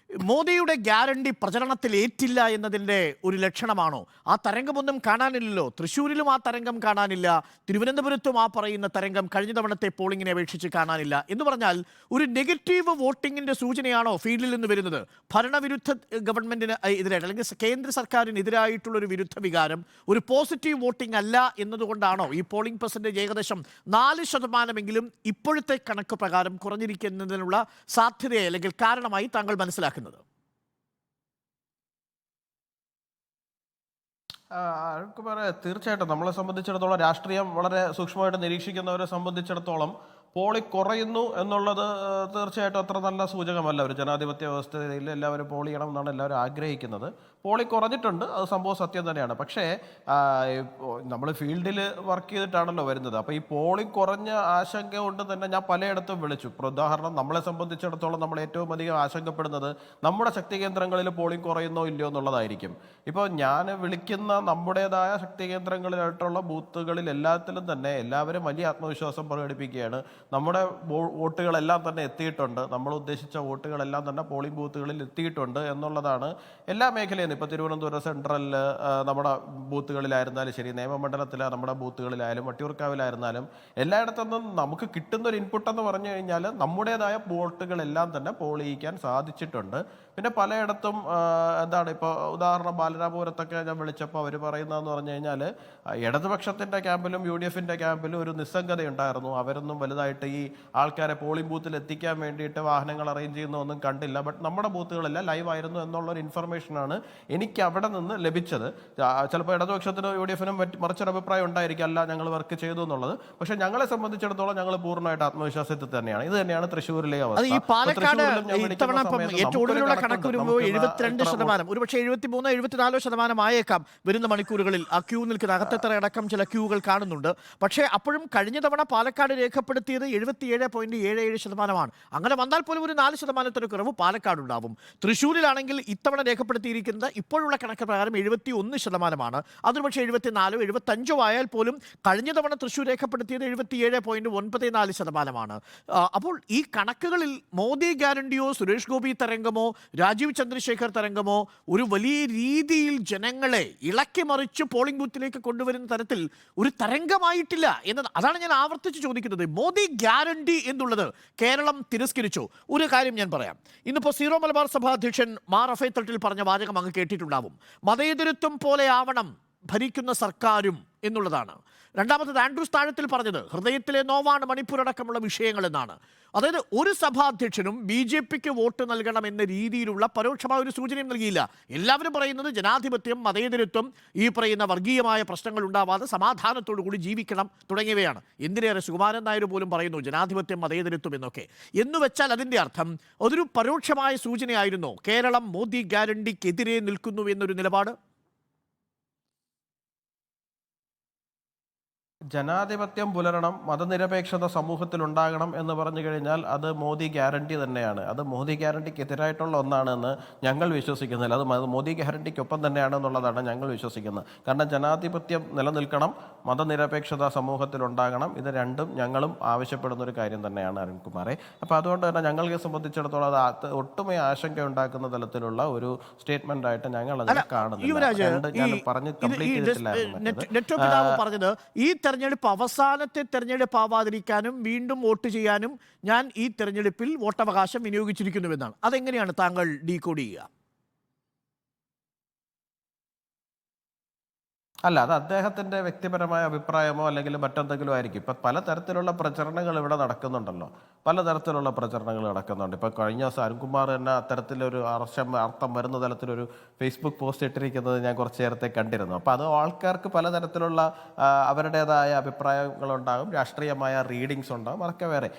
മോദിയുടെ ഗ്യാരണ്ടി പ്രചരണത്തിൽ ഏറ്റില്ല എന്നതിൻ്റെ ഒരു ലക്ഷണമാണോ? ആ തരംഗമൊന്നും കാണാനില്ലല്ലോ. തൃശ്ശൂരിലും ആ തരംഗം കാണാനില്ല, തിരുവനന്തപുരത്തും ആ പറയുന്ന തരംഗം കഴിഞ്ഞ തവണത്തെ പോളിംഗിനെ അപേക്ഷിച്ച് കാണാനില്ല. എന്ന് പറഞ്ഞാൽ ഒരു നെഗറ്റീവ് വോട്ടിങ്ങിന്റെ സൂചനയാണോ ഫീൽഡിൽ നിന്ന് വരുന്നത്? ഭരണവിരുദ്ധ ഗവൺമെന്റിന് എതിരായിട്ട് അല്ലെങ്കിൽ കേന്ദ്ര സർക്കാരിനെതിരായിട്ടുള്ള ഒരു വിരുദ്ധ വികാരം ഒരു പോസിറ്റീവ് വോട്ടിംഗ് അല്ല എന്നതുകൊണ്ടാണോ ഈ പോളിംഗ് പെർസെൻറ്റേജ് ഏകദേശം 4% ഇപ്പോഴത്തെ കണക്ക് പ്രകാരം കുറഞ്ഞിരിക്കുന്നതിനുള്ള സാധ്യതയെ അല്ലെങ്കിൽ കാരണമായി താങ്കൾ മനസ്സിലാക്കുന്നത്? തീർച്ചയായിട്ടും നമ്മളെ സംബന്ധിച്ചിടത്തോളം, രാഷ്ട്രീയം വളരെ സൂക്ഷ്മമായിട്ട് നിരീക്ഷിക്കുന്നവരെ സംബന്ധിച്ചിടത്തോളം പോളി കുറയുന്നു എന്നുള്ളത് തീർച്ചയായിട്ടും അത്ര നല്ല സൂചകമല്ല. ഒരു ജനാധിപത്യ വ്യവസ്ഥയിൽ എല്ലാവരും പോൾ ചെയ്യണം എന്നാണ് എല്ലാവരും ആഗ്രഹിക്കുന്നത്. പോളി കുറഞ്ഞിട്ടുണ്ട്, അത് സംഭവം സത്യം തന്നെയാണ്. പക്ഷേ നമ്മൾ ഫീൽഡിൽ വർക്ക് ചെയ്തിട്ടാണല്ലോ വരുന്നത്. അപ്പോൾ ഈ പോളിംഗ് കുറഞ്ഞ ആശങ്ക കൊണ്ട് തന്നെ ഞാൻ പലയിടത്തും വിളിച്ചു. ഇപ്പോൾ ഉദാഹരണം, നമ്മളെ സംബന്ധിച്ചിടത്തോളം നമ്മൾ ഏറ്റവും അധികം ആശങ്കപ്പെടുന്നത് നമ്മുടെ ശക്തി കേന്ദ്രങ്ങളിൽ പോളിംഗ് കുറയുന്നോ ഇല്ലയോ എന്നുള്ളതായിരിക്കും. ഇപ്പോൾ ഞാൻ വിളിക്കുന്ന നമ്മുടേതായ ശക്തി കേന്ദ്രങ്ങളിലായിട്ടുള്ള ബൂത്തുകളിൽ എല്ലാത്തിലും തന്നെ എല്ലാവരും വലിയ ആത്മവിശ്വാസം പ്രകടിപ്പിക്കുകയാണ്. നമ്മുടെ വോട്ടുകളെല്ലാം തന്നെ എത്തിയിട്ടുണ്ട്, നമ്മൾ ഉദ്ദേശിച്ച വോട്ടുകളെല്ലാം തന്നെ പോളിംഗ് ബൂത്തുകളിൽ എത്തിയിട്ടുണ്ട് എന്നുള്ളതാണ് എല്ലാ മേഖലയും. ഇപ്പോൾ തിരുവനന്തപുരം സെൻട്രലിൽ നമ്മുടെ ബൂത്തുകളിലായിരുന്നാലും ശരി, നിയമമണ്ഡലത്തിലെ നമ്മുടെ ബൂത്തുകളിലായാലും വട്ടിയൂർക്കാവിലായിരുന്നാലും എല്ലായിടത്തുനിന്നും നമുക്ക് കിട്ടുന്നൊരു ഇൻപുട്ട് എന്ന് പറഞ്ഞു കഴിഞ്ഞാൽ നമ്മുടേതായ വോട്ടുകളെല്ലാം തന്നെ പോൾ ചെയ്യിക്കാൻ സാധിച്ചിട്ടുണ്ട്. പിന്നെ പലയിടത്തും എന്താണ്, ഇപ്പോൾ ഉദാഹരണം ബാലരാമപുരത്തൊക്കെ ഞാൻ വിളിച്ചപ്പോൾ അവർ പറയുന്നതെന്ന് പറഞ്ഞു കഴിഞ്ഞാൽ ഇടതുപക്ഷത്തിൻ്റെ ക്യാമ്പിലും UDFൻ്റെ ക്യാമ്പിലും ഒരു നിസ്സംഗതയുണ്ടായിരുന്നു. അവരൊന്നും വലുതായിട്ട് ഈ ആൾക്കാരെ പോളിംഗ് ബൂത്തിൽ എത്തിക്കാൻ വേണ്ടിയിട്ട് വാഹനങ്ങൾ അറേഞ്ച് ചെയ്യുന്നൊന്നും കണ്ടില്ല. ബട്ട് നമ്മുടെ ബൂത്തുകളെല്ലാം ലൈവായിരുന്നു എന്നുള്ളൊരു ഇൻഫർമേഷനാണ് എനിക്ക് അവിടെ നിന്ന് ലഭിച്ചത്. ചിലപ്പോൾ ഇടതുപക്ഷത്തിനും UDFനും മറിച്ചൊരു അഭിപ്രായം ഉണ്ടായിരിക്കും, അല്ല ഞങ്ങൾ വർക്ക് ചെയ്തു എന്നുള്ളത്. പക്ഷേ ഞങ്ങളെ സംബന്ധിച്ചിടത്തോളം ഞങ്ങൾ പൂർണ്ണമായിട്ട് ആത്മവിശ്വാസത്തിൽ തന്നെയാണ്. ഇത് തന്നെയാണ് തൃശ്ശൂരിലെ അവസ്ഥ. കണക്ക് വരുമ്പോൾ 72%, ഒരുപക്ഷെ 73-74% ആയേക്കാം വരുന്ന മണിക്കൂറുകളിൽ ആ ക്യൂ നിൽക്കുന്ന അകത്തത്ര അടക്കം ചില ക്യൂകൾ കാണുന്നുണ്ട്. പക്ഷേ അപ്പോഴും കഴിഞ്ഞ തവണ പാലക്കാട് രേഖപ്പെടുത്തിയത് 77.77%. അങ്ങനെ വന്നാൽ പോലും ഒരു 4% കുറവ് പാലക്കാട് ഉണ്ടാവും. തൃശ്ശൂരിലാണെങ്കിൽ ഇത്തവണ രേഖപ്പെടുത്തിയിരിക്കുന്നത് ഇപ്പോഴുള്ള കണക്ക് പ്രകാരം 71%. അതൊരു പക്ഷേ 74-75 ആയാൽ പോലും കഴിഞ്ഞ തവണ തൃശ്ശൂർ രേഖപ്പെടുത്തിയത് 77.94%. അപ്പോൾ ഈ കണക്കുകളിൽ മോദി ഗ്യാരണ്ടിയോ സുരേഷ് ഗോപി തരംഗമോ രാജീവ് ചന്ദ്രശേഖർ തരംഗമോ ഒരു വലിയ രീതിയിൽ ജനങ്ങളെ ഇളക്കി മറിച്ച് പോളിംഗ് ബൂത്തിലേക്ക് കൊണ്ടുവരുന്ന തരത്തിൽ ഒരു തരംഗമായിട്ടില്ല എന്നത്. അതാണ് ഞാൻ ആവർത്തിച്ച് ചോദിക്കുന്നത്. മോദി ഗ്യാരണ്ടി എന്നുള്ളത് കേരളം തിരസ്കരിച്ചു. ഒരു കാര്യം ഞാൻ പറയാം. ഇന്നിപ്പോൾ സീറോ മലബാർ സഭ അധ്യക്ഷൻ മാർ റഫേ തട്ടിൽ പറഞ്ഞ വാചകം അങ്ങ് കേട്ടിട്ടുണ്ടാവും. മതേതരത്വം പോലെ ആവണം ഭരിക്കുന്ന സർക്കാരും എന്നുള്ളതാണ്. രണ്ടാമത്തത് ആൻഡ്രൂസ് താഴത്തിൽ പറഞ്ഞത് ഹൃദയത്തിലെ നോവാണ് മണിപ്പൂർ അടക്കമുള്ള വിഷയങ്ങൾ എന്നാണ്. അതായത് ഒരു സഭാധ്യക്ഷനും BJPക്ക് വോട്ട് നൽകണം എന്ന രീതിയിലുള്ള പരോക്ഷമായ ഒരു സൂചനയും നൽകിയില്ല. എല്ലാവരും പറയുന്നത് ജനാധിപത്യം, മതേതരത്വം, ഈ പറയുന്ന വർഗീയമായ പ്രശ്നങ്ങൾ ഉണ്ടാവാതെ സമാധാനത്തോടു കൂടി ജീവിക്കണം തുടങ്ങിയവയാണ്. എന്തിനേറെ സുകുമാരൻ നായർ പോലും പറയുന്നു ജനാധിപത്യം, മതേതരത്വം എന്നൊക്കെ. എന്ന് വെച്ചാൽ അതിൻ്റെ അർത്ഥം അതൊരു പരോക്ഷമായ സൂചനയായിരുന്നു കേരളം മോദി ഗ്യാരണ്ടിക്കെതിരെ നിൽക്കുന്നു എന്നൊരു നിലപാട്. ജനാധിപത്യം പുലരണം, മതനിരപേക്ഷത സമൂഹത്തിൽ ഉണ്ടാകണം എന്ന് പറഞ്ഞു കഴിഞ്ഞാൽ അത് മോദി ഗ്യാരണ്ടി തന്നെയാണ്. അത് മോദി ഗ്യാരണ്ടിക്ക് എതിരായിട്ടുള്ള ഒന്നാണെന്ന് ഞങ്ങൾ വിശ്വസിക്കുന്നില്ല. അത് മോദി ഗ്യാരണ്ടിക്കൊപ്പം തന്നെയാണെന്നുള്ളതാണ് ഞങ്ങൾ വിശ്വസിക്കുന്നത്. കാരണം ജനാധിപത്യം നിലനിൽക്കണം, മതനിരപേക്ഷത സമൂഹത്തിൽ ഉണ്ടാകണം. ഇത് രണ്ടും ഞങ്ങളും ആവശ്യപ്പെടുന്ന ഒരു കാര്യം തന്നെയാണ് അരുൺകുമാറെ. അപ്പോൾ അതുകൊണ്ട് തന്നെ ഞങ്ങളെ സംബന്ധിച്ചിടത്തോളം അത് ഒട്ടുമേ ആശങ്ക ഉണ്ടാക്കുന്ന തലത്തിലുള്ള ഒരു സ്റ്റേറ്റ്മെന്റ് ആയിട്ട് ഞങ്ങൾ അതിനെ കാണുന്നില്ല. ഞാൻ പറഞ്ഞ് കംപ്ലീറ്റ് ചെയ്തിട്ടില്ല. പറഞ്ഞത് ഈ തെരഞ്ഞെടുപ്പ് അവസാനത്തെ തെരഞ്ഞെടുപ്പ് ആവാതിരിക്കാനും വീണ്ടും വോട്ട് ചെയ്യാനും ഞാൻ ഈ തെരഞ്ഞെടുപ്പിൽ വോട്ടവകാശം വിനിയോഗിച്ചിരിക്കുന്നുവെന്നാണ്. അതെങ്ങനെയാണ് താങ്കൾ ഡീകോഡ് ചെയ്യുക? അല്ല, അത് അദ്ദേഹത്തിൻ്റെ വ്യക്തിപരമായ അഭിപ്രായമോ അല്ലെങ്കിൽ മറ്റെന്തെങ്കിലും ആയിരിക്കും. ഇപ്പം പലതരത്തിലുള്ള പ്രചരണങ്ങൾ ഇവിടെ നടക്കുന്നുണ്ടല്ലോ, പലതരത്തിലുള്ള പ്രചരണങ്ങൾ നടക്കുന്നുണ്ട്. ഇപ്പം കഴിഞ്ഞ ദിവസം അരുൺകുമാർ തന്നെ അത്തരത്തിലൊരു അർത്ഥം വരുന്ന തരത്തിലൊരു ഫേസ്ബുക്ക് പോസ്റ്റ് ഇട്ടിരിക്കുന്നത് ഞാൻ കുറച്ച് നേരത്തെ കണ്ടിരുന്നു. അപ്പോൾ അത് ആൾക്കാർക്ക് പലതരത്തിലുള്ള അവരുടേതായ അഭിപ്രായങ്ങളുണ്ടാകും, രാഷ്ട്രീയമായ റീഡിങ്സ് ഉണ്ടാകും, അതൊക്കെ വേറെ.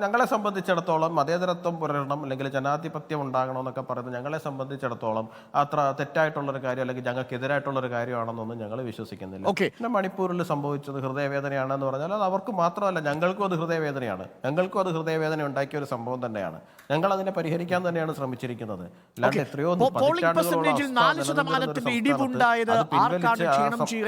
ഞങ്ങളെ സംബന്ധിച്ചിടത്തോളം മതേതരത്വം പുലരണം അല്ലെങ്കിൽ ജനാധിപത്യം ഉണ്ടാകണമെന്നൊക്കെ പറയുന്നത് ഞങ്ങളെ സംബന്ധിച്ചിടത്തോളം അത്ര തെറ്റായിട്ടുള്ളൊരു കാര്യം അല്ലെങ്കിൽ ഞങ്ങൾക്കെതിരായിട്ടുള്ളൊരു കാര്യമാണെന്നൊന്നും ഞങ്ങൾ വിശ്വസിക്കുന്നില്ല. പിന്നെ മണിപ്പൂരിൽ സംഭവിച്ചത് ഹൃദയവേദനയാണെന്ന് പറഞ്ഞാൽ അത് അവർക്ക് മാത്രമല്ല, ഞങ്ങൾക്കും അത് ഹൃദയവേദനയാണ്. ഞങ്ങൾക്കും അത് ഹൃദയവേദന ഉണ്ടാക്കിയ ഒരു സംഭവം തന്നെയാണ്. ഞങ്ങൾ അതിനെ പരിഹരിക്കാൻ തന്നെയാണ് ശ്രമിച്ചിരിക്കുന്നത്. അല്ലാണ്ട് എത്രയോ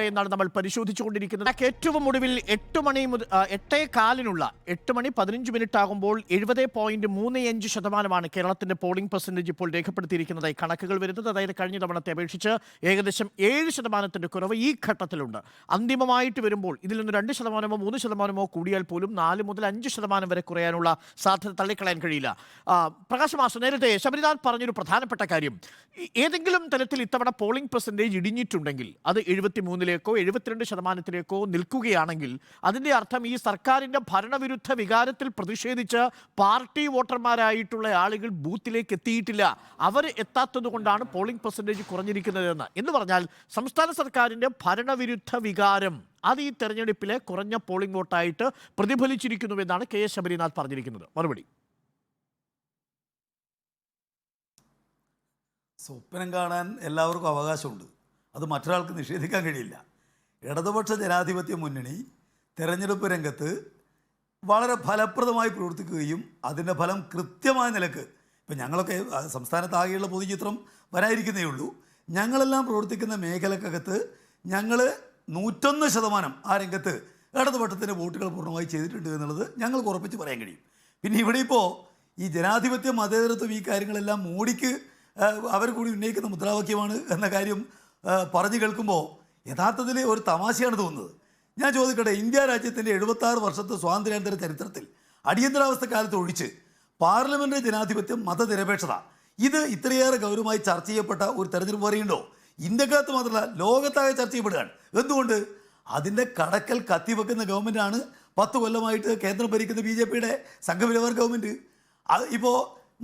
എന്നാണ് നമ്മൾ പരിശോധിച്ചുകൊണ്ടിരിക്കുന്നത്. ഏറ്റവും ഒടുവിൽ 8:15 ആകുമ്പോൾ 70.35% കേരളത്തിന്റെ പോളിംഗ് പെർസെന്റേജ് ഇപ്പോൾ രേഖപ്പെടുത്തിയിരിക്കുന്നതായി കണക്കുകൾ വരുന്നത്. അതായത് കഴിഞ്ഞ തവണത്തെ അപേക്ഷിച്ച് ഏകദേശം 7% കുറവ് ഈ ഘട്ടത്തിലുണ്ട്. അന്തിമമായിട്ട് വരുമ്പോൾ ഇതിൽ നിന്ന് 2%, 3% കൂടിയാൽ പോലും 4 മുതൽ 5% വരെ കുറയാനുള്ള സാധ്യത തള്ളിക്കളയാൻ കഴിയില്ല. പ്രകാശ് മാസ്റ്റർ, നേരത്തെ ശബരിനാഥ് പറഞ്ഞൊരു പ്രധാനപ്പെട്ട കാര്യം, ഏതെങ്കിലും തരത്തിൽ ഇത്തവണ പോളിംഗ് പെർസെൻറ്റേജ് ഇടിഞ്ഞിട്ടുണ്ടെങ്കിൽ അത് 73-ലേക്കോ 72%-ലേക്കോ നിൽക്കുകയാണെങ്കിൽ അതിൻ്റെ അർത്ഥം ഈ സർക്കാരിൻ്റെ ഭരണവിരുദ്ധ വികാരത്തിൽ പ്രതിഷേധിച്ച് പാർട്ടി വോട്ടർമാരായിട്ടുള്ള ആളുകൾ ബൂത്തിലേക്ക് എത്തിയിട്ടില്ല. അവർ എത്താത്തത് കൊണ്ടാണ് പോളിംഗ് പെർസെൻറ്റേജ് കുറഞ്ഞിരിക്കുന്നതെന്ന്. എന്ന് പറഞ്ഞാൽ സംസ്ഥാന സർക്കാരിൻ്റെ ഭരണവിരുദ്ധ വികാരം അത് ഈ തെരഞ്ഞെടുപ്പിലെ കുറഞ്ഞ പോളിംഗ് വോട്ടായിട്ട് പ്രതിഫലിച്ചിരിക്കുന്നുവെന്നാണ് കെ എസ് ശബരിനാഥ് പറഞ്ഞിരിക്കുന്നത്. മറുപടി: സ്വപ്നം കാണാൻ എല്ലാവർക്കും അവകാശമുണ്ട്, അത് മറ്റൊരാൾക്ക് നിഷേധിക്കാൻ കഴിയില്ല. ഇടതുപക്ഷ ജനാധിപത്യ മുന്നണി തെരഞ്ഞെടുപ്പ് രംഗത്ത് വളരെ ഫലപ്രദമായി പ്രവർത്തിക്കുകയും അതിൻ്റെ ഫലം കൃത്യമായ നിലക്ക്, ഇപ്പം ഞങ്ങളൊക്കെ സംസ്ഥാനത്താകെയുള്ള പൊതുചിത്രം വരാതിരിക്കുന്നേ ഉള്ളൂ, ഞങ്ങളെല്ലാം പ്രവർത്തിക്കുന്ന മേഖലക്കകത്ത് ഞങ്ങൾ 101% ആ രംഗത്ത് ഇടതുപക്ഷത്തിൻ്റെ വോട്ടുകൾ പൂർണ്ണമായി ചെയ്തിട്ടുണ്ട് എന്നുള്ളത് ഞങ്ങൾക്ക് ഉറപ്പിച്ച് പറയാൻ കഴിയും. പിന്നെ ഇവിടെ ഇപ്പോൾ ഈ ജനാധിപത്യ മതേതരത്വം ഈ കാര്യങ്ങളെല്ലാം മോഡിക്ക് അവർ കൂടി ഉന്നയിക്കുന്ന മുദ്രാവാക്യമാണ് എന്ന കാര്യം പറഞ്ഞു കേൾക്കുമ്പോൾ യഥാർത്ഥത്തിൽ ഒരു തമാശയാണ് തോന്നുന്നത്. ഞാൻ ചോദിക്കട്ടെ, ഇന്ത്യ രാജ്യത്തിൻ്റെ 76 വർഷത്തെ സ്വാതന്ത്ര്യാനന്തര ചരിത്രത്തിൽ അടിയന്തരാവസ്ഥ കാലത്ത് ഒഴിച്ച് പാർലമെൻ്ററി ജനാധിപത്യം, മതനിരപേക്ഷത, ഇത് ഇത്രയേറെ ഗൗരവമായി ചർച്ച ചെയ്യപ്പെട്ട ഒരു തെരഞ്ഞെടുപ്പ് പറയുന്നുണ്ടോ? ഇന്ത്യക്കകത്ത് മാത്രമല്ല, ലോകത്താകെ ചർച്ച ചെയ്യപ്പെടുകയാണ്. എന്തുകൊണ്ട്? അതിൻ്റെ കടക്കൽ കത്തിവെക്കുന്ന ഗവൺമെൻറ്റാണ് 10 കൊല്ലമായിട്ട് കേന്ദ്രം ഭരിക്കുന്ന BJPയുടെ സംഘപരിവാർ ഗവൺമെൻറ്. ഇപ്പോൾ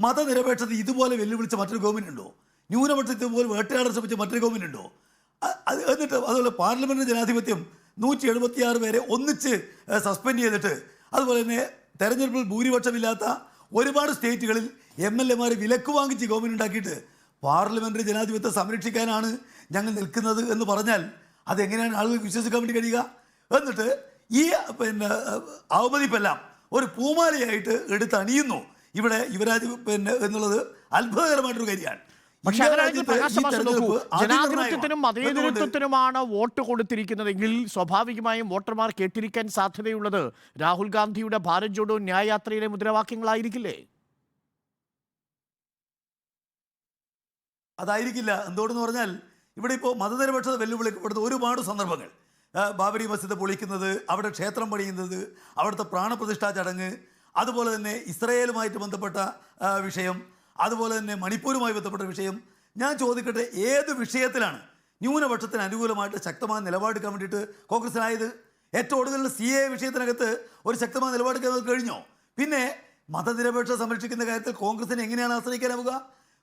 മതനിരപേക്ഷത ഇതുപോലെ വെല്ലുവിളിച്ച മറ്റൊരു ഗവൺമെൻറ് ഉണ്ടോ? ന്യൂനപക്ഷത്തെ ഇതുപോലെ വേട്ടയാടാൻ ശ്രമിച്ച മറ്റൊരു ഗവൺമെൻറ് ഉണ്ടോ? എന്നിട്ട് അതുപോലെ പാർലമെൻ്ററി ജനാധിപത്യം 176 പേരെ ഒന്നിച്ച് സസ്പെൻഡ് ചെയ്തിട്ട്, അതുപോലെ തന്നെ തെരഞ്ഞെടുപ്പിൽ ഭൂരിപക്ഷമില്ലാത്ത ഒരുപാട് സ്റ്റേറ്റുകളിൽ MLA-മാരെ വിലക്ക് വാങ്ങിച്ച് ഗവൺമെൻറ് ഉണ്ടാക്കിയിട്ട് പാർലമെൻ്ററി ജനാധിപത്യത്തെ സംരക്ഷിക്കാനാണ് ഞങ്ങൾ നിൽക്കുന്നത് എന്ന് പറഞ്ഞാൽ അതെങ്ങനെയാണ് ആളുകൾക്ക് വിശ്വസിക്കാൻ വേണ്ടി കഴിയുക? എന്നിട്ട് ഈ അവമതിപ്പെല്ലാം ഒരു പൂമാലയായിട്ട് എടുത്തണിയുന്നു ഇവിടെ യുവരാജ് എന്നുള്ളത് അത്ഭുതകരമായിട്ടൊരു കാര്യമാണ്. പക്ഷേ ജനാധിപത്യത്തിനും മതേതരത്വത്തിനുമാണ് വോട്ട് കൊടുത്തിരിക്കുന്നതെങ്കിൽ സ്വാഭാവികമായും വോട്ടർമാർ കേട്ടിരിക്കാൻ സാധ്യതയുള്ളത് രാഹുൽ ഗാന്ധിയുടെ ഭാരത് ജോഡോ ന്യായയാത്രയിലെ മുദ്രാവാക്യങ്ങളായിരിക്കില്ലേ? അതായിരിക്കില്ല. എന്തുകൊണ്ടെന്ന് പറഞ്ഞാൽ ഇവിടെ ഇപ്പോൾ മതനിരപേക്ഷത വെല്ലുവിളിക്കപ്പെടുന്ന ഒരുപാട് സന്ദർഭങ്ങൾ, ബാബരി മസ്ജിദ് പൊളിക്കുന്നത്, അവിടെ ക്ഷേത്രം പണിയുന്നത്, അവിടുത്തെ പ്രാണപ്രതിഷ്ഠാ ചടങ്ങ്, അതുപോലെ തന്നെ ഇസ്രയേലുമായിട്ട് ബന്ധപ്പെട്ട വിഷയം, അതുപോലെ തന്നെ മണിപ്പൂരുമായി ബന്ധപ്പെട്ട വിഷയം. ഞാൻ ചോദിക്കട്ടെ, ഏത് വിഷയത്തിലാണ് ന്യൂനപക്ഷത്തിന് അനുകൂലമായിട്ട് ശക്തമായ നിലപാടെടുക്കാൻ വേണ്ടിയിട്ട് കോൺഗ്രസിനായത്? ഏറ്റവും ഒടുവിൽ CAA വിഷയത്തിനകത്ത് ഒരു ശക്തമായ നിലപാടെടുക്കാൻ കഴിഞ്ഞോ? പിന്നെ മതനിരപേക്ഷത സംരക്ഷിക്കുന്ന കാര്യത്തിൽ കോൺഗ്രസിനെ എങ്ങനെയാണ് ആശ്രയിക്കാനാവുക?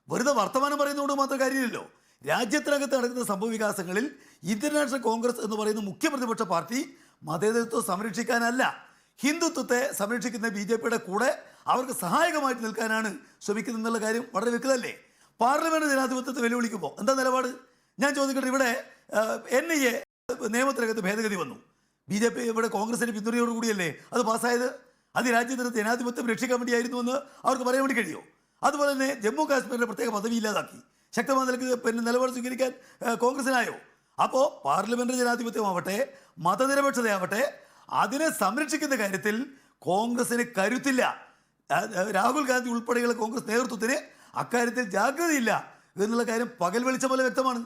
വെറുതെ വർത്തമാനം പറയുന്നതുകൊണ്ട് മാത്രം കാര്യമില്ലല്ലോ. രാജ്യത്തിനകത്ത് നടക്കുന്ന സംഭവവികാസങ്ങളിൽ ഇന്ത്യൻ നാഷണൽ കോൺഗ്രസ് എന്ന് പറയുന്ന മുഖ്യ പ്രതിപക്ഷ പാർട്ടി മതേതരത്വം സംരക്ഷിക്കാനല്ല, ഹിന്ദുത്വത്തെ സംരക്ഷിക്കുന്ന BJPയുടെ കൂടെ അവർക്ക് സഹായകമായിട്ട് നിൽക്കാനാണ് ശ്രമിക്കുന്നത് എന്നുള്ള കാര്യം വളരെ വ്യക്തമല്ലേ? പാർലമെൻറ്റ് ജനാധിപത്യത്തെ വെല്ലുവിളിക്കുമ്പോൾ എന്താ നിലപാട്? ഞാൻ ചോദിക്കട്ടെ, ഇവിടെ NIA നിയമത്തിനകത്ത് ഭേദഗതി വന്നു. BJP ഇവിടെ കോൺഗ്രസിന്റെ പിന്തുണയോടുകൂടിയല്ലേ അത് പാസ്സായത്? അത് രാജ്യത്തിന്റെ ജനാധിപത്യം രക്ഷിക്കാൻ വേണ്ടിയായിരുന്നു എന്ന് അവർക്ക് പറയാൻ വേണ്ടി കഴിയുമോ? അതുപോലെ തന്നെ ജമ്മു കാശ്മീരിന്റെ പ്രത്യേക പദവി ഇല്ലാതാക്കി ശക്തമായ നിലയ്ക്ക് നിലപാട് സ്വീകരിക്കാൻ കോൺഗ്രസിനായോ? അപ്പോൾ പാർലമെന്റ് ജനാധിപത്യമാവട്ടെ മതനിരപേക്ഷതയാവട്ടെ അതിനെ സംരക്ഷിക്കുന്ന കാര്യത്തിൽ കോൺഗ്രസിന് കരുത്തില്ല. രാഹുൽ ഗാന്ധി ഉൾപ്പെടെയുള്ള കോൺഗ്രസ് നേതൃത്വത്തിന് അക്കാര്യത്തിൽ ജാഗ്രതയില്ല എന്നുള്ള കാര്യം പകൽ വെളിച്ചം പോലെ വ്യക്തമാണ്.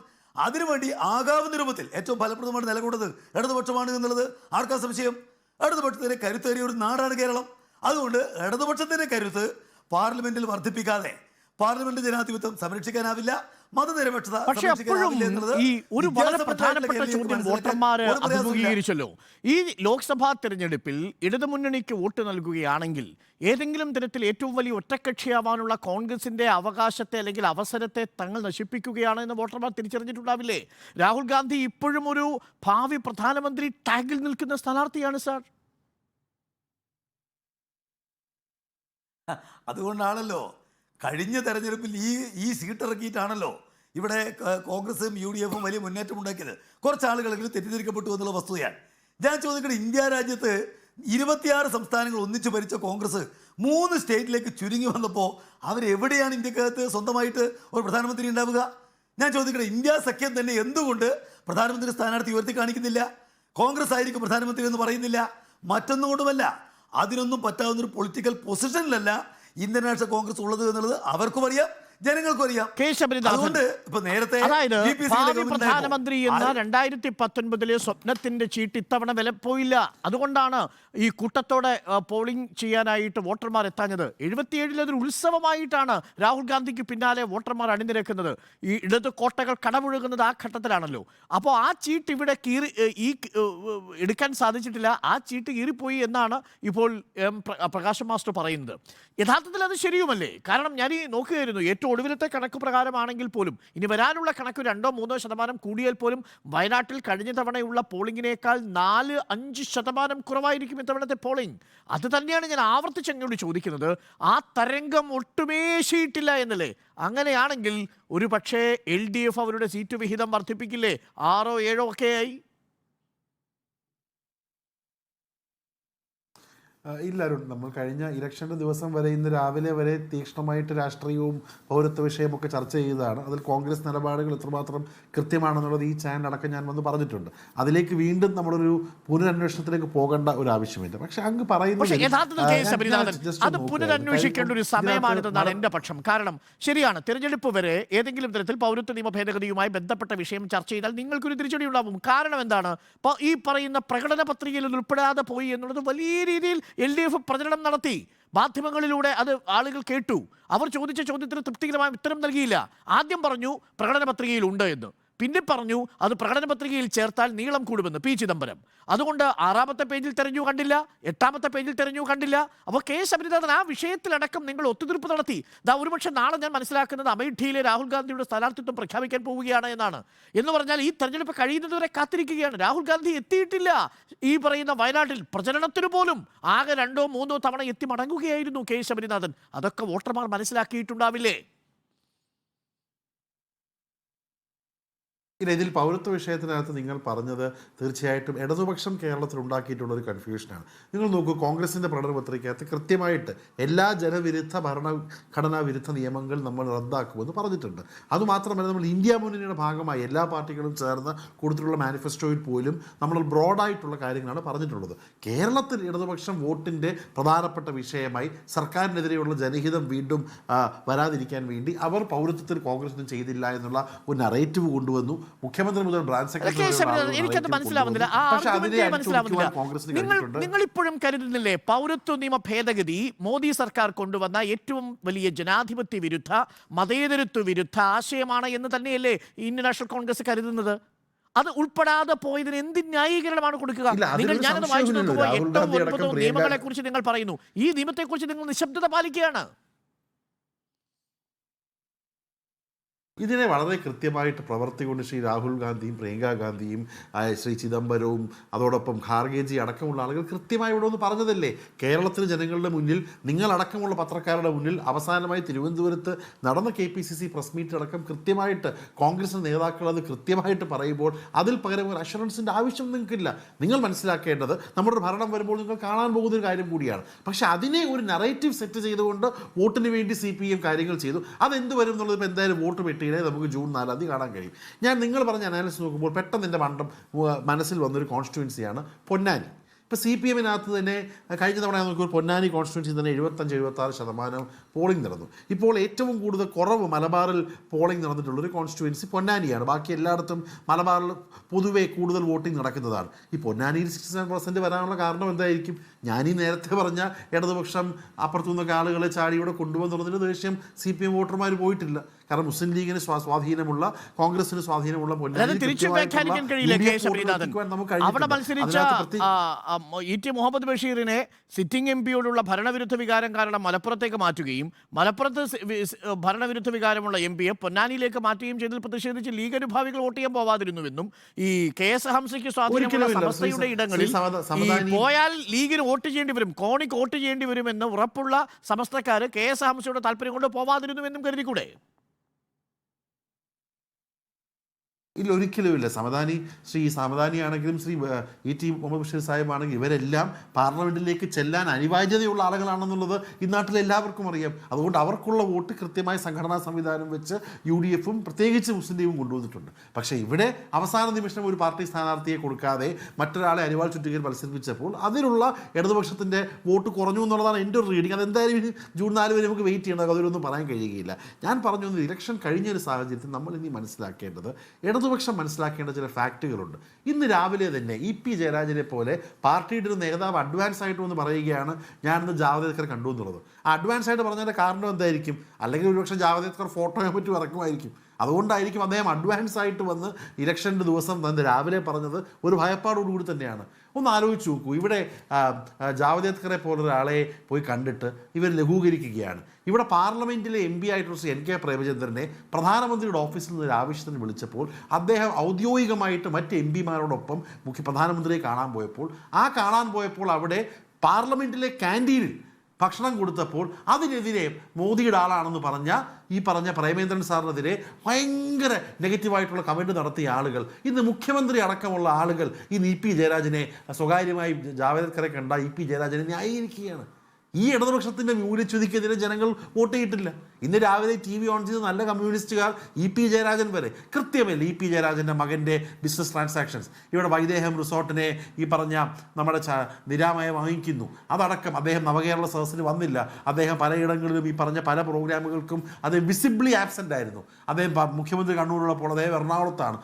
അതിനുവേണ്ടി ആകാവുന്ന രൂപത്തിൽ ഏറ്റവും ഫലപ്രദമായിട്ട് നിലകൊണ്ടത് ഇടതുപക്ഷമാണ് എന്നുള്ളത് ആർക്കാ സംശയം? ഇടതുപക്ഷത്തിന് കരുത്തേറിയ ഒരു നാടാണ് കേരളം. അതുകൊണ്ട് ഇടതുപക്ഷത്തിൻ്റെ കരുത്ത് പാർലമെന്റിൽ വർദ്ധിപ്പിക്കാതെ പാർലമെന്റ് ജനാധിപത്യം സംരക്ഷിക്കാനാവില്ല, മതനിരപേക്ഷത പക്ഷെ അപ്പോഴും ഈ ഒരു വളരെ പ്രധാനപ്പെട്ട ചോദ്യം വോട്ടർമാര് അഭിമുഖീകരിച്ചല്ലോ. ഈ ലോക്സഭാ തെരഞ്ഞെടുപ്പിൽ ഇടതുമുന്നണിക്ക് വോട്ട് നൽകുകയാണെങ്കിൽ ഏതെങ്കിലും തരത്തിൽ ഏറ്റവും വലിയ ഒറ്റക്കക്ഷിയാവാനുള്ള കോൺഗ്രസിന്റെ അവകാശത്തെ അല്ലെങ്കിൽ അവസരത്തെ തങ്ങൾ നശിപ്പിക്കുകയാണ് എന്ന് വോട്ടർമാർ തിരിച്ചറിഞ്ഞിട്ടുണ്ടാവില്ലേ? രാഹുൽ ഗാന്ധി ഇപ്പോഴും ഒരു ഭാവി പ്രധാനമന്ത്രി ടാഗിൽ നിൽക്കുന്ന സ്ഥാനാർത്ഥിയാണ് സാർ. അതുകൊണ്ടാണല്ലോ കഴിഞ്ഞ തെരഞ്ഞെടുപ്പിൽ ഈ സീറ്റ് ഇറക്കിയിട്ടാണല്ലോ ഇവിടെ കോൺഗ്രസും UDF വലിയ മുന്നേറ്റം ഉണ്ടാക്കിയത്. കുറച്ച് ആളുകളെങ്കിലും തെറ്റിദ്ധരിക്കപ്പെട്ടു എന്നുള്ള വസ്തുതയാണ്. ഞാൻ ചോദിക്കട്ടെ, ഇന്ത്യ രാജ്യത്ത് 26 സംസ്ഥാനങ്ങൾ ഒന്നിച്ചു ഭരിച്ച കോൺഗ്രസ് 3 സ്റ്റേറ്റിലേക്ക് ചുരുങ്ങി വന്നപ്പോൾ അവരെവിടെയാണ് ഇന്ത്യക്കകത്ത് സ്വന്തമായിട്ട് ഒരു പ്രധാനമന്ത്രി ഉണ്ടാവുക? ഞാൻ ചോദിക്കട്ടെ, ഇന്ത്യ സഖ്യം തന്നെ എന്തുകൊണ്ട് പ്രധാനമന്ത്രി സ്ഥാനാർത്ഥി ഉയർത്തി കാണിക്കുന്നില്ല? കോൺഗ്രസ് ആയിരിക്കും പ്രധാനമന്ത്രി എന്ന് പറയുന്നില്ല. മറ്റൊന്നും കൊണ്ടുമല്ല, അതിനൊന്നും പറ്റാവുന്നൊരു പൊളിറ്റിക്കൽ പൊസിഷനിലല്ല ഇന്ത്യൻ നാഷണൽ കോൺഗ്രസ് ഉള്ളത് എന്നുള്ളത് അവർക്കും അറിയാം, ജനങ്ങൾക്കും അറിയാം. അതുകൊണ്ട് ഇപ്പൊ നേരത്തെ അതായത് ഭാവി പ്രധാനമന്ത്രി എന്ന 2019 സ്വപ്നത്തിന്റെ ചീട്ട് ഇത്തവണ വിലപ്പോയില്ല. അതുകൊണ്ടാണ് ഈ കൂട്ടത്തോടെ പോളിംഗ് ചെയ്യാനായിട്ട് വോട്ടർമാർ എത്താഞ്ഞത്. 77 അതൊരു ഉത്സവമായിട്ടാണ് രാഹുൽ ഗാന്ധിക്ക് പിന്നാലെ വോട്ടർമാർ അണിനിരക്കുന്നത്. ഈ ഇടത് കോട്ടകൾ കടമുഴുകുന്നത് ആ ഘട്ടത്തിലാണല്ലോ. അപ്പോൾ ആ ചീട്ട് ഇവിടെ എടുക്കാൻ സാധിച്ചിട്ടില്ല. ആ ചീട്ട് കീറിപ്പോയി എന്നാണ് ഇപ്പോൾ പ്രകാശ് മാസ്റ്റർ പറയുന്നത്. യഥാർത്ഥത്തിൽ അത് ശരിയുമല്ലേ? കാരണം ഞാൻ ഈ നോക്കുകയായിരുന്നു, ഏറ്റവും ഒടുവിലത്തെ കണക്ക് പ്രകാരമാണെങ്കിൽ പോലും ഇനി വരാനുള്ള കണക്ക് 2-3% കൂടിയാൽ പോലും വയനാട്ടിൽ കഴിഞ്ഞ തവണയുള്ള പോളിംഗിനേക്കാൾ 4-5% കുറവായിരിക്കും ഇത്തവണത്തെ പോളിംഗ്. അത് തന്നെയാണ് ഞാൻ ആവർത്തിച്ച് അങ്ങോട്ട് ചോദിക്കുന്നത്. ആ തരംഗം ഒട്ടുമേ ശീട്ടില്ല എന്നല്ലേ? അങ്ങനെയാണെങ്കിൽ ഒരു പക്ഷേ LDF അവരുടെ സീറ്റ് വിഹിതം വർദ്ധിപ്പിക്കില്ലേ? 6-7 ഒക്കെ ആയി. ഇല്ല അരുൺ, നമ്മൾ കഴിഞ്ഞ ഇലക്ഷൻ്റെ ദിവസം വരെ ഇന്ന് രാവിലെ വരെ തീക്ഷ്ണമായിട്ട് രാഷ്ട്രീയവും പൗരത്വ വിഷയമൊക്കെ ചർച്ച ചെയ്തതാണ്. അതിൽ കോൺഗ്രസ് നിലപാടുകൾ എത്രമാത്രം കൃത്യമാണെന്നുള്ളത് ഈ ചാനൽ അടക്കം ഞാൻ വന്ന് പറഞ്ഞിട്ടുണ്ട്. അതിലേക്ക് വീണ്ടും നമ്മളൊരു പുനരന്വേഷണത്തിലേക്ക് പോകേണ്ട ഒരു ആവശ്യമില്ല. പക്ഷെ അങ്ങ് പറയുന്നത് അത് പുനരന്വേഷിക്കേണ്ട ഒരു സമയമാണിതെന്നാണ് എൻ്റെ പക്ഷം. കാരണം ശരിയാണ്, തിരഞ്ഞെടുപ്പ് വരെ ഏതെങ്കിലും തരത്തിൽ പൗരത്വ നിയമ ഭേദഗതിയുമായി ബന്ധപ്പെട്ട വിഷയം ചർച്ച ചെയ്താൽ നിങ്ങൾക്കൊരു തിരിച്ചടി ഉണ്ടാവും. കാരണം എന്താണ്? ഈ പറയുന്ന പ്രകടന പത്രികയിൽ ഉൾപ്പെടാതെ പോയി എന്നുള്ളത് വലിയ രീതിയിൽ LDF പ്രചരണം നടത്തി. മാധ്യമങ്ങളിലൂടെ അത് ആളുകൾ കേട്ടു. അവർ ചോദിച്ച ചോദ്യത്തിന് തൃപ്തികരമായ ഉത്തരം നൽകിയില്ല. ആദ്യം പറഞ്ഞു പ്രകടന പത്രികയിൽ ഉണ്ട് എന്ന്, പിന്നെ പറഞ്ഞു അത് പ്രകടന പത്രികയിൽ ചേർത്താൽ നീളം കൂടുമെന്ന് P. ചിദംബരം. അതുകൊണ്ട് 6ാമത്തെ പേജിൽ തെരഞ്ഞു കണ്ടില്ല, 8ാമത്തെ പേജിൽ തെരഞ്ഞു കണ്ടില്ല. അപ്പോൾ K. ശബരിനാഥൻ ആ വിഷയത്തിലടക്കം നിങ്ങൾ ഒത്തുതീർപ്പ് നടത്തി. ഒരുപക്ഷെ നാളെ ഞാൻ മനസ്സിലാക്കുന്നത് അമേഠിയിലെ രാഹുൽ ഗാന്ധിയുടെ സ്ഥാനാർത്ഥിത്വം പ്രഖ്യാപിക്കാൻ പോവുകയാണ് എന്നാണ്. എന്ന് പറഞ്ഞാൽ ഈ തെരഞ്ഞെടുപ്പ് കഴിയുന്നതുവരെ കാത്തിരിക്കുകയാണ്. രാഹുൽ ഗാന്ധി എത്തിയിട്ടില്ല. ഈ പറയുന്ന വയനാട്ടിൽ പ്രചരണത്തിന് പോലും ആകെ 2-3 തവണ എത്തി മടങ്ങുകയായിരുന്നു K. ശബരിനാഥൻ. അതൊക്കെ വോട്ടർമാർ മനസ്സിലാക്കിയിട്ടുണ്ടാവില്ലേ? ഇതിൽ പൗരത്വ വിഷയത്തിനകത്ത് നിങ്ങൾ പറഞ്ഞത് തീർച്ചയായിട്ടും ഇടതുപക്ഷം കേരളത്തിൽ ഉണ്ടാക്കിയിട്ടുള്ള ഒരു കൺഫ്യൂഷനാണ്. നിങ്ങൾ നോക്കൂ, കോൺഗ്രസിൻ്റെ പ്രകടന പത്രികയ്ക്കകത്ത് കൃത്യമായിട്ട് എല്ലാ ജനവിരുദ്ധ ഭരണഘടനാ വിരുദ്ധ നിയമങ്ങൾ നമ്മൾ റദ്ദാക്കുമെന്ന് പറഞ്ഞിട്ടുണ്ട്. അതുമാത്രമല്ല, നമ്മൾ ഇന്ത്യ മുന്നണിയുടെ ഭാഗമായി എല്ലാ പാർട്ടികളും ചേർന്ന് കൊടുത്തിട്ടുള്ള മാനിഫെസ്റ്റോയിൽ പോലും നമ്മൾ ബ്രോഡായിട്ടുള്ള കാര്യങ്ങളാണ് പറഞ്ഞിട്ടുള്ളത്. കേരളത്തിൽ ഇടതുപക്ഷം വോട്ടിൻ്റെ പ്രധാനപ്പെട്ട വിഷയമായി സർക്കാരിനെതിരെയുള്ള ജനഹിതം വീണ്ടും വരാതിരിക്കാൻ വേണ്ടി അവർ പൗരത്വത്തിൽ കോൺഗ്രസിനും ചെയ്തില്ല എന്നുള്ള ഒരു നറേറ്റീവ് കൊണ്ടുവന്നു. മുഖ്യമന്ത്രി മുതൽ ബ്രാഞ്ച് സെക്രട്ടറി എനിക്കത് മനസ്സിലാവുന്നില്ല. നിങ്ങൾ ഇപ്പോഴും കരുതുന്നില്ലേ പൗരത്വ നിയമ ഭേദഗതി മോദി സർക്കാർ കൊണ്ടുവന്ന ഏറ്റവും വലിയ ജനാധിപത്യ വിരുദ്ധ മതേതരത്വ വിരുദ്ധ ആശയമാണ് എന്ന് തന്നെയല്ലേ ഇന്ത്യൻ നാഷണൽ കോൺഗ്രസ് കരുതുന്നത്? അത് ഉൾപ്പെടാതെ പോയതിന് എന്ത് ന്യായീകരണമാണ് കൊടുക്കുക? ഞാനത് വായിച്ചു നോക്കുമ്പോൾ 8-9 നിയമങ്ങളെ കുറിച്ച് നിങ്ങൾ പറയുന്നു. ഈ നിയമത്തെക്കുറിച്ച് നിങ്ങൾ നിശബ്ദത പാലിക്കുകയാണ്. ഇതിനെ വളരെ കൃത്യമായിട്ട് പ്രവർത്തി കൊണ്ട് ശ്രീ രാഹുൽ ഗാന്ധിയും പ്രിയങ്ക ഗാന്ധിയും ശ്രീ ചിദംബരവും അതോടൊപ്പം ഖാർഗേജി അടക്കമുള്ള ആളുകൾ കൃത്യമായി ഇവിടെ ഒന്ന് പറഞ്ഞതല്ലേ. കേരളത്തിലെ ജനങ്ങളുടെ മുന്നിൽ, നിങ്ങളടക്കമുള്ള പത്രക്കാരുടെ മുന്നിൽ, അവസാനമായി തിരുവനന്തപുരത്ത് നടന്ന KPCC പ്രസ് മീറ്റ് അടക്കം കൃത്യമായിട്ട് കോൺഗ്രസ് നേതാക്കൾ അത് കൃത്യമായിട്ട് പറയുമ്പോൾ അതിൽ പകരം ഒരു അഷുറൻസിൻ്റെ ആവശ്യം നിങ്ങൾക്കില്ല. നിങ്ങൾ മനസ്സിലാക്കേണ്ടത് നമ്മുടെ ഭരണം വരുമ്പോൾ നിങ്ങൾ കാണാൻ പോകുന്നൊരു കാര്യം കൂടിയാണ്. പക്ഷേ അതിനെ ഒരു നറേറ്റീവ് സെറ്റ് ചെയ്തുകൊണ്ട് വോട്ടിന് വേണ്ടി CPM കാര്യങ്ങൾ ചെയ്തു. അതെന്ത് വരും എന്നുള്ളത് ഇപ്പോൾ എന്തായാലും വോട്ട് വെട്ടിയില്ലേ നമുക്ക് ജൂൺ 4 കാണാൻ കഴിയും. നിങ്ങൾ പറഞ്ഞ അനാലിസിസ് നോക്കുമ്പോൾ പെട്ടെന്ന് എൻ്റെ മനസ്സിൽ വന്നൊരു കോൺസ്റ്റിറ്റ്യുവൻസിയാണ് പൊന്നാനി. ഇപ്പോൾ CPMനകത്ത് തന്നെ കഴിഞ്ഞ തവണ നോക്കിയാൽ പൊന്നാനി കോൺസ്റ്റിറ്റ്യുവൻസി തന്നെ 75-76% പോളിംഗ് നടന്നു. ഇപ്പോൾ ഏറ്റവും കൂടുതൽ കുറവ് മലബാറിൽ പോളിംഗ് നടന്നിട്ടുള്ളൊരു കോൺസ്റ്റിറ്റ്യുവൻസി പൊന്നാനിയാണ്. ബാക്കി എല്ലായിടത്തും മലബാറിൽ പൊതുവെ കൂടുതൽ വോട്ടിംഗ് നടക്കുന്നതാണ്. ഈ പൊന്നാനിയിൽ 67% വരാനുള്ള കാരണം എന്തായിരിക്കും? ഞാനീ നേരത്തെ പറഞ്ഞ ഇടതുപക്ഷം അപ്പുറത്തു നിന്നൊക്കെ ആളുകളെ ചാടി ഇവിടെ കൊണ്ടുവന്നുള്ളതിന് ദേഷ്യം CPM വോട്ടർമാർ പോയിട്ടില്ല. കാരണം മുസ്ലിം ലീഗിന് സ്വാധീനമുള്ള, കോൺഗ്രസിന് സ്വാധീനമുള്ള പൊന്നാനി അവിടെ മത്സരിച്ച E.T. മുഹമ്മദ് ബഷീറിനെ സിറ്റിംഗ് MP യോടുള്ള ഭരണവിരുദ്ധ വികാരം കാരണം മലപ്പുറത്തേക്ക് മാറ്റുകയും മലപ്പുറത്ത് ഭരണവിരുദ്ധ വികാരമുള്ള MP പൊന്നാനിയിലേക്ക് മാറ്റുകയും ചെയ്തതിൽ പ്രതിഷേധിച്ച് ലീഗ് അനുഭാവികൾ വോട്ട് ചെയ്യാൻ പോവാതിരുന്നുവെന്നും ഈ KS ഹംസയ്ക്ക് സ്വാധീനമുള്ള സമസ്തയുടെ ഇടങ്ങളിൽ പോയാൽ ലീഗിന് വോട്ട് ചെയ്യേണ്ടി വരും, കോണിക്ക് വോട്ട് ചെയ്യേണ്ടി വരുമെന്ന് ഉറപ്പുള്ള സമസ്തക്കാർ KS ഹംസയുടെ താല്പര്യം കൊണ്ട് പോവാതിരുന്നുവെന്നും കരുതിക്കൂടെ? ഇല്ല, ഒരിക്കലുമില്ല. ശ്രീ സമദാനിയാണെങ്കിലും ശ്രീ E.T. മുഹമ്മദ് ബഷീർ സാഹിബാണെങ്കിലും ഇവരെല്ലാം പാർലമെന്റിലേക്ക് ചെല്ലാൻ അനിവാര്യതയുള്ള ആളുകളാണെന്നുള്ളത് ഈ നാട്ടിലെ എല്ലാവർക്കും അറിയാം. അതുകൊണ്ട് അവർക്കുള്ള വോട്ട് കൃത്യമായ സംഘടനാ സംവിധാനം വെച്ച് UDFും പ്രത്യേകിച്ച് മുസ്ലിം ലീഗും കൊണ്ടുവന്നിട്ടുണ്ട്. പക്ഷേ ഇവിടെ അവസാന നിമിഷം ഒരു പാർട്ടി സ്ഥാനാർത്ഥിയെ കൊടുക്കാതെ മറ്റൊരാളെ അരിവാൾ ചുറ്റികയിൽ മത്സരിപ്പിച്ചപ്പോൾ അതിലുള്ള ഇടതുപക്ഷത്തിൻ്റെ വോട്ട് കുറഞ്ഞു എന്നുള്ളതാണ് എൻ്റെ ഒരു റീഡിങ്. അതെന്തായാലും ജൂൺ 4 വരെ നമുക്ക് വെയിറ്റ് ചെയ്യണം, അതിലൊന്നും പറയാൻ കഴിയുകയില്ല. ഞാൻ പറഞ്ഞു, ഇലക്ഷൻ കഴിഞ്ഞൊരു സാഹചര്യത്തിൽ നമ്മൾ ഇനി മനസ്സിലാക്കേണ്ടത്, ഇടതുപക്ഷം മനസ്സിലാക്കേണ്ട ചില ഫാക്റ്റുകളുണ്ട്. ഇന്ന് രാവിലെ തന്നെ EP ജയരാജനെ പോലെ പാർട്ടിയുടെ ഒരു നേതാവ് അഡ്വാൻസ് ആയിട്ട് വന്ന് പറയുകയാണ് ഞാനിന്ന് ജാവദേക്കർ കണ്ടു എന്നുള്ളത്. ആ അഡ്വാൻസ് ആയിട്ട് പറഞ്ഞതിൻ്റെ കാരണം എന്തായിരിക്കും? അല്ലെങ്കിൽ ഒരുപക്ഷെ ജാവദേക്കർ ഫോട്ടോയെ പറ്റി ഇറക്കുമായിരിക്കും. അതുകൊണ്ടായിരിക്കും അദ്ദേഹം അഡ്വാൻസ് ആയിട്ട് വന്ന് ഇലക്ഷൻ്റെ ദിവസം തന്നെ രാവിലെ പറഞ്ഞത് ഒരു ഭയപ്പാടോടുകൂടി തന്നെയാണ്. ഒന്ന് ആലോചിച്ച് നോക്കൂ, ഇവിടെ ജാവദേക്കറെ പോലൊരാളെ പോയി കണ്ടിട്ട് ഇവർ ലഘൂകരിക്കുകയാണ്. ഇവിടെ പാർലമെൻറ്റിലെ MP ആയിട്ടുള്ള NK പ്രേമചന്ദ്രനെ പ്രധാനമന്ത്രിയുടെ ഓഫീസിൽ നിന്ന് ഒരു ആവശ്യത്തിന് വിളിച്ചപ്പോൾ അദ്ദേഹം ഔദ്യോഗികമായിട്ട് മറ്റ് MP മാരോടൊപ്പം പ്രധാനമന്ത്രിയെ കാണാൻ പോയപ്പോൾ അവിടെ പാർലമെൻറ്റിലെ ക്യാൻറ്റീനിൽ ഭക്ഷണം കൊടുത്തപ്പോൾ അതിനെതിരെ മോദിയുടെ ആളാണെന്ന് ഈ പറഞ്ഞ പ്രേമേന്ദ്രൻ സാറിനെതിരെ ഭയങ്കര നെഗറ്റീവായിട്ടുള്ള കമൻറ്റ് നടത്തിയ ആളുകൾ, ഇന്ന് മുഖ്യമന്ത്രി അടക്കമുള്ള ആളുകൾ ഇന്ന് EP ജയരാജനെ സ്വകാര്യമായി ജാവദേക്കറെ കണ്ട EP ജയരാജനെ ന്യായീകരിക്കുകയാണ്. ഈ ഇടതുപക്ഷത്തിൻ്റെ മൂല്യച്യുതിക്കെതിരെ ജനങ്ങൾ വോട്ട് ചെയ്തിട്ടില്ല. ഇന്ന് രാവിലെ TV ഓൺ ചെയ്ത് നല്ല കമ്മ്യൂണിസ്റ്റുകാർ EP ജയരാജൻ വരെ കൃത്യമല്ല EP ജയരാജൻ്റെ മകൻ്റെ ബിസിനസ് ട്രാൻസാക്ഷൻസ്, ഇവിടെ വൈദേഹം റിസോർട്ടിനെ ഈ പറഞ്ഞ നമ്മുടെ നിരാമയ വാങ്ങിക്കുന്നു, അതടക്കം അദ്ദേഹം നവകേരള സദസ്സിന് വന്നില്ല. അദ്ദേഹം പലയിടങ്ങളിലും ഈ പറഞ്ഞ പല പ്രോഗ്രാമുകൾക്കും അദ്ദേഹം വിസിബിളി ആബ്സെൻ്റ് ആയിരുന്നു. അദ്ദേഹം മുഖ്യമന്ത്രി കണ്ണൂരുള്ളപ്പോൾ അദ്ദേഹം എറണാകുളത്താണ്,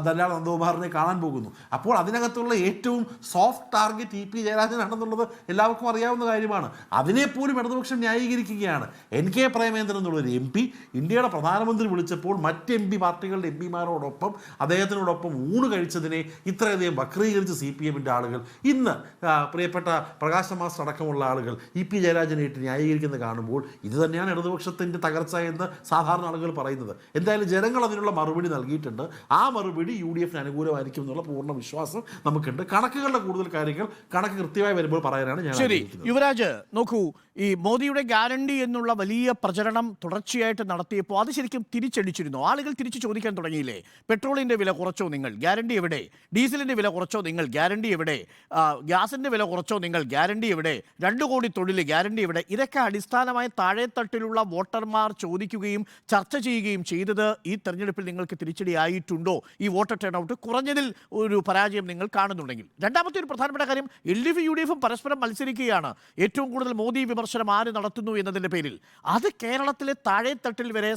ദല്ലാൽ നന്ദകുമാറിനെ കാണാൻ പോകുന്നു. അപ്പോൾ അതിനകത്തുള്ള ഏറ്റവും സോഫ്റ്റ് ടാർഗറ്റ് EP ജയരാജനാണെന്നുള്ളത് എല്ലാവർക്കും അറിയാവുന്ന കാര്യമാണ്. അതിനെപ്പോലും ഇടതുപക്ഷം ന്യായീകരിക്കുകയാണ്. NK പ്രേമേന്ദ്രൻ എന്നുള്ളൊരു MP ഇന്ത്യയുടെ പ്രധാനമന്ത്രി വിളിച്ചപ്പോൾ മറ്റ് പാർട്ടികളുടെ MP മാരോടൊപ്പം അദ്ദേഹത്തിനോടൊപ്പം ഊണ് കഴിച്ചതിനെ ഇത്രയധികം വക്രീകരിച്ച് CPMൻ്റെ ആളുകൾ, ഇന്ന് പ്രിയപ്പെട്ട പ്രകാശ് മാസ്റ്റർ അടക്കമുള്ള ആളുകൾ EP ജയരാജനായിട്ട് ന്യായീകരിക്കുന്നത് കാണുമ്പോൾ ഇത് തന്നെയാണ് ഇടതുപക്ഷത്തിൻ്റെ തകർച്ച എന്ന് സാധാരണ ആളുകൾ പറയുന്നത്. എന്തായാലും ജനങ്ങൾ അതിനുള്ള മറുപടി നൽകിയിട്ടുണ്ട്. ആ മറുപടി UDFന് അനുകൂലമായിരിക്കും എന്നുള്ള പൂർണ്ണ വിശ്വാസം നമുക്കുണ്ട്. കണക്കുകളുടെ കൂടുതൽ കാര്യങ്ങൾ കൃത്യമായി വരുമ്പോൾ പറയാനാണ് ഞാൻ. ശരി യുവരാജ്, നോക്കൂ, ഈ മോദിയുടെ ഗ്യാരണ്ടി എന്നുള്ള വലിയ പ്രചരണം തുടർച്ചയായിട്ട് നടത്തിയപ്പോൾ അത് ശരിക്കും തിരിച്ചടിച്ചിരുന്നു. ആളുകൾ തിരിച്ചു ചോദിക്കാൻ തുടങ്ങിയില്ലേ, പെട്രോളിൻ്റെ വില കുറച്ചോ നിങ്ങൾ, ഗ്യാരണ്ടി എവിടെ? ഡീസലിൻ്റെ വില കുറച്ചോ നിങ്ങൾ, ഗ്യാരണ്ടി എവിടെ? ഗ്യാസിൻ്റെ വില കുറച്ചോ നിങ്ങൾ, ഗ്യാരണ്ടി എവിടെ? 2 കോടി തൊഴിൽ, ഗ്യാരണ്ടി എവിടെ? ഇതൊക്കെ അടിസ്ഥാനമായി താഴെത്തട്ടിലുള്ള വോട്ടർമാർ ചോദിക്കുകയും ചർച്ച ചെയ്യുകയും ചെയ്തത് ഈ തെരഞ്ഞെടുപ്പിൽ നിങ്ങൾക്ക് തിരിച്ചടിയായിട്ടുണ്ടോ? ഈ വോട്ടർ ടേൺ ഔട്ട് കുറഞ്ഞതിൽ ഒരു പരാജയം നിങ്ങൾ കാണുന്നുണ്ടെങ്കിൽ. രണ്ടാമത്തെ ഒരു പ്രധാനപ്പെട്ട കാര്യം, LDF UDFും പരസ്പരം മത്സരിക്കുകയാണ്. ഏറ്റവും കൂടുതൽ മോദി വിമർശനം ആര് നടത്തുന്നു എന്നതിൻ്റെ പേരിൽ. അത് കേരളത്തിലെ താഴെത്തട്ടിൽ വരെ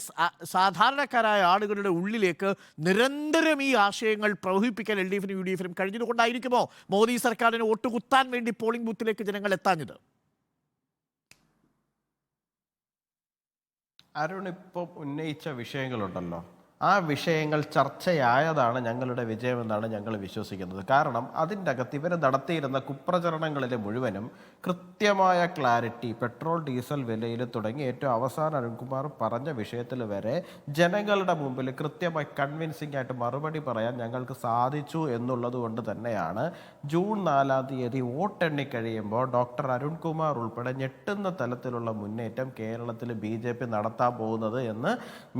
സാധാരണക്കാരായ ആളുകളുടെ ഉള്ളിലേക്ക് നിരന്തരം ഈ ആശയങ്ങൾ പ്രവഹിപ്പിക്കാൻ LDFനും UDFനും കഴിഞ്ഞതുകൊണ്ടായിരിക്കുമോ മോദി സർക്കാരിന് വോട്ടുകുത്താൻ വേണ്ടി പോളിംഗ് ബൂത്തിലേക്ക് ജനങ്ങൾ എത്താഞ്ഞത്? അരുൺ ഇപ്പം ഉന്നയിച്ച വിഷയങ്ങളുണ്ടല്ലോ, ആ വിഷയങ്ങൾ ചർച്ചയായതാണ് ഞങ്ങളുടെ വിജയമെന്നാണ് ഞങ്ങൾ വിശ്വസിക്കുന്നത്. കാരണം അതിൻ്റെ അകത്ത് ഇവർ നടത്തിയിരുന്ന കുപ്രചരണങ്ങളിലെ മുഴുവനും കൃത്യമായ ക്ലാരിറ്റി, പെട്രോൾ ഡീസൽ വിലയിൽ തുടങ്ങി ഏറ്റവും അവസാനം അരുൺകുമാർ പറഞ്ഞ വിഷയത്തിൽ വരെ ജനങ്ങളുടെ മുമ്പിൽ കൃത്യമായി കൺവിൻസിംഗ് ആയിട്ട് മറുപടി പറയാൻ ഞങ്ങൾക്ക് സാധിച്ചു എന്നുള്ളത് കൊണ്ട് തന്നെയാണ് ജൂൺ 4-ാം തീയതി വോട്ടെണ്ണി കഴിയുമ്പോൾ ഡോക്ടർ അരുൺകുമാർ ഉൾപ്പെടെ ഞെട്ടുന്ന തലത്തിലുള്ള മുന്നേറ്റം കേരളത്തിൽ BJP നടത്താൻ പോകുന്നത് എന്ന്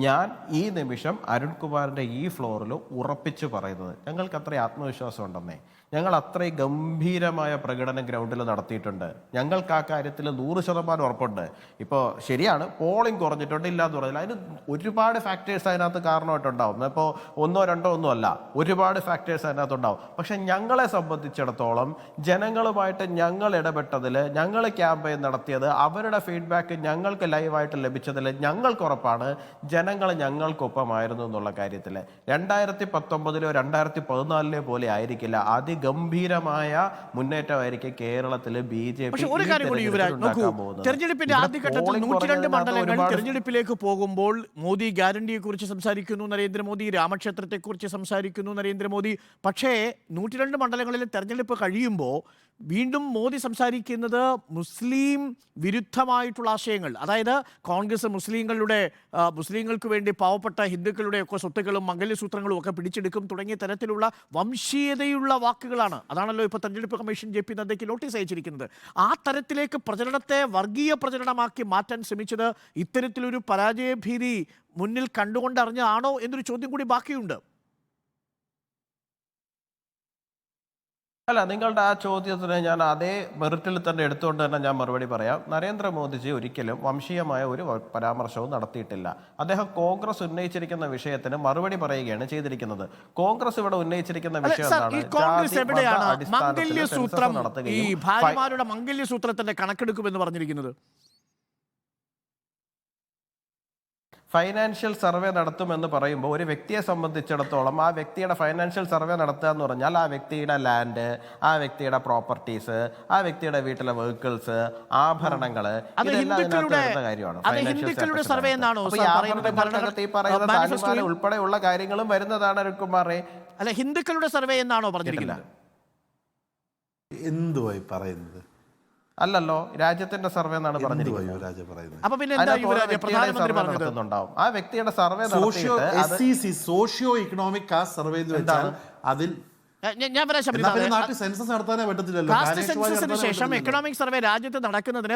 ഞാൻ ഈ നിമിഷം അരുൺകുമാറിൻ്റെ ഈ ഫ്ലോറിൽ ഉറപ്പിച്ചു പറയുന്നത്. ഞങ്ങൾക്ക് അത്രയും ആത്മവിശ്വാസം ഉണ്ടെന്നേ. ഞങ്ങൾ അത്രയും ഗംഭീരമായ പ്രകടനം ഗ്രൗണ്ടിൽ നടത്തിയിട്ടുണ്ട്. ഞങ്ങൾക്ക് ആ കാര്യത്തിൽ 100% ഉറപ്പുണ്ട്. ഇപ്പോൾ ശരിയാണ്, പോളിംഗ് കുറഞ്ഞിട്ടുണ്ട്, ഇല്ല എന്ന് പറഞ്ഞാൽ അതിന് ഒരുപാട് ഫാക്ടേഴ്സ് അതിനകത്ത് കാരണമായിട്ടുണ്ടാവും. ഇപ്പോൾ 1-2 ഒന്നുമല്ല, ഒരുപാട് ഫാക്ടേഴ്സ് അതിനകത്തുണ്ടാവും. പക്ഷെ ഞങ്ങളെ സംബന്ധിച്ചിടത്തോളം ജനങ്ങളുമായിട്ട് ഞങ്ങൾ ഇടപെട്ടതിൽ, ഞങ്ങൾ ക്യാമ്പയിൻ നടത്തിയത്, അവരുടെ ഫീഡ്ബാക്ക് ഞങ്ങൾക്ക് ലൈവായിട്ട് ലഭിച്ചതിൽ ഞങ്ങൾക്ക് ഉറപ്പാണ് ജനങ്ങൾ ഞങ്ങൾക്കൊപ്പമായിരുന്നു എന്നുള്ള കാര്യത്തിൽ. 2019 2014 പോലെ ആയിരിക്കില്ല, അതിഗംഭീരമായ മുന്നേറ്റമായിരിക്കും കേരളത്തിൽ BJP. പക്ഷെ ഒരു കാര്യം കൂടി യുവരാജ് നോക്കൂ, തെരഞ്ഞെടുപ്പിന്റെ ആദ്യഘട്ടത്തിൽ 102 മണ്ഡലങ്ങൾ തെരഞ്ഞെടുപ്പിലേക്ക് പോകുമ്പോൾ മോദി ഗ്യാരണ്ടിയെ കുറിച്ച് സംസാരിക്കുന്നു നരേന്ദ്രമോദി, രാമക്ഷേത്രത്തെ കുറിച്ച് സംസാരിക്കുന്നു നരേന്ദ്രമോദി. പക്ഷേ 102 മണ്ഡലങ്ങളിൽ തെരഞ്ഞെടുപ്പ് കഴിയുമ്പോൾ വീണ്ടും മോദി സംസാരിക്കുന്നത് മുസ്ലിം വിരുദ്ധമായിട്ടുള്ള ആശയങ്ങൾ. അതായത് കോൺഗ്രസ് മുസ്ലിങ്ങൾക്ക് വേണ്ടി പാവപ്പെട്ട ഹിന്ദുക്കളുടെ ഒക്കെ സ്വത്തുക്കളും മംഗല്യസൂത്രങ്ങളും ഒക്കെ പിടിച്ചെടുക്കും തുടങ്ങിയ തരത്തിലുള്ള വംശീയതയുള്ള വാക്കുകളാണ്. അതാണല്ലോ ഇപ്പോൾ തെരഞ്ഞെടുപ്പ് കമ്മീഷൻ JP നദ്ദയ്ക്ക് നോട്ടീസ് അയച്ചിരിക്കുന്നത്. ആ തരത്തിലേക്ക് പ്രചരണത്തെ വർഗീയ പ്രചരണമാക്കി മാറ്റാൻ ശ്രമിച്ചത് ഇത്തരത്തിലൊരു പരാജയഭീതി മുന്നിൽ കണ്ടുകൊണ്ടറിഞ്ഞാണോ എന്നൊരു ചോദ്യം കൂടി ബാക്കിയുണ്ട്. അല്ല, നിങ്ങളുടെ ആ ചോദ്യത്തിന് ഞാൻ അതേ മെറിറ്റിൽ തന്നെ എടുത്തുകൊണ്ട് തന്നെ ഞാൻ മറുപടി പറയാം. നരേന്ദ്രമോദിജി ഒരിക്കലും വംശീയമായ ഒരു പരാമർശവും നടത്തിയിട്ടില്ല. അദ്ദേഹം കോൺഗ്രസ് ഉന്നയിച്ചിരിക്കുന്ന വിഷയത്തിന് മറുപടി പറയുകയാണ് ചെയ്തിരിക്കുന്നത്. കോൺഗ്രസ് ഇവിടെ ഉന്നയിച്ചിരിക്കുന്ന വിഷയം ഭാര്യമാരുടെ മംഗല്യസൂത്രത്തിന്റെ കണക്കെടുക്കുമെന്ന് പറഞ്ഞിരിക്കുന്നത്. ഫൈനാൻഷ്യൽ സർവേ നടത്തുമെന്ന് പറയുമ്പോൾ ഒരു വ്യക്തിയെ സംബന്ധിച്ചിടത്തോളം ആ വ്യക്തിയുടെ ഫൈനാൻഷ്യൽ സർവേ നടത്തുക എന്ന് പറഞ്ഞാൽ ആ വ്യക്തിയുടെ ലാൻഡ്, ആ വ്യക്തിയുടെ പ്രോപ്പർട്ടീസ്, ആ വ്യക്തിയുടെ വീട്ടിലെ വെഹിക്കിൾസ്, ആഭരണങ്ങൾ, ഇതെല്ലാം ഇതിനകത്ത് വരുന്ന കാര്യമാണ്. ഈ പറയുന്ന താലിമാല ഉൾപ്പെടെയുള്ള കാര്യങ്ങളും വരുന്നതാണ് അരുൺകുമാറെ. അല്ല, ഹിന്ദുക്കളുടെ സർവേ എന്നാണോ പറഞ്ഞിരിക്കുന്നത്? എന്തുവായി പറയുന്നത്? അല്ലല്ലോ, രാജ്യത്തിന്റെ സർവേ എന്നാണ് പറഞ്ഞിരിക്കുന്നത്. ആ വ്യക്തിയുടെ survey socio economic cast survey എന്ന് വെച്ചാൽ അതിൽ നാട്ടിൽ സെൻസസ് നടത്താനേ പറ്റത്തില്ലല്ലോ. സെൻസസിന് ശേഷം എക്കണോമിക് സർവേ രാജ്യത്ത് നടക്കുന്നതിനെ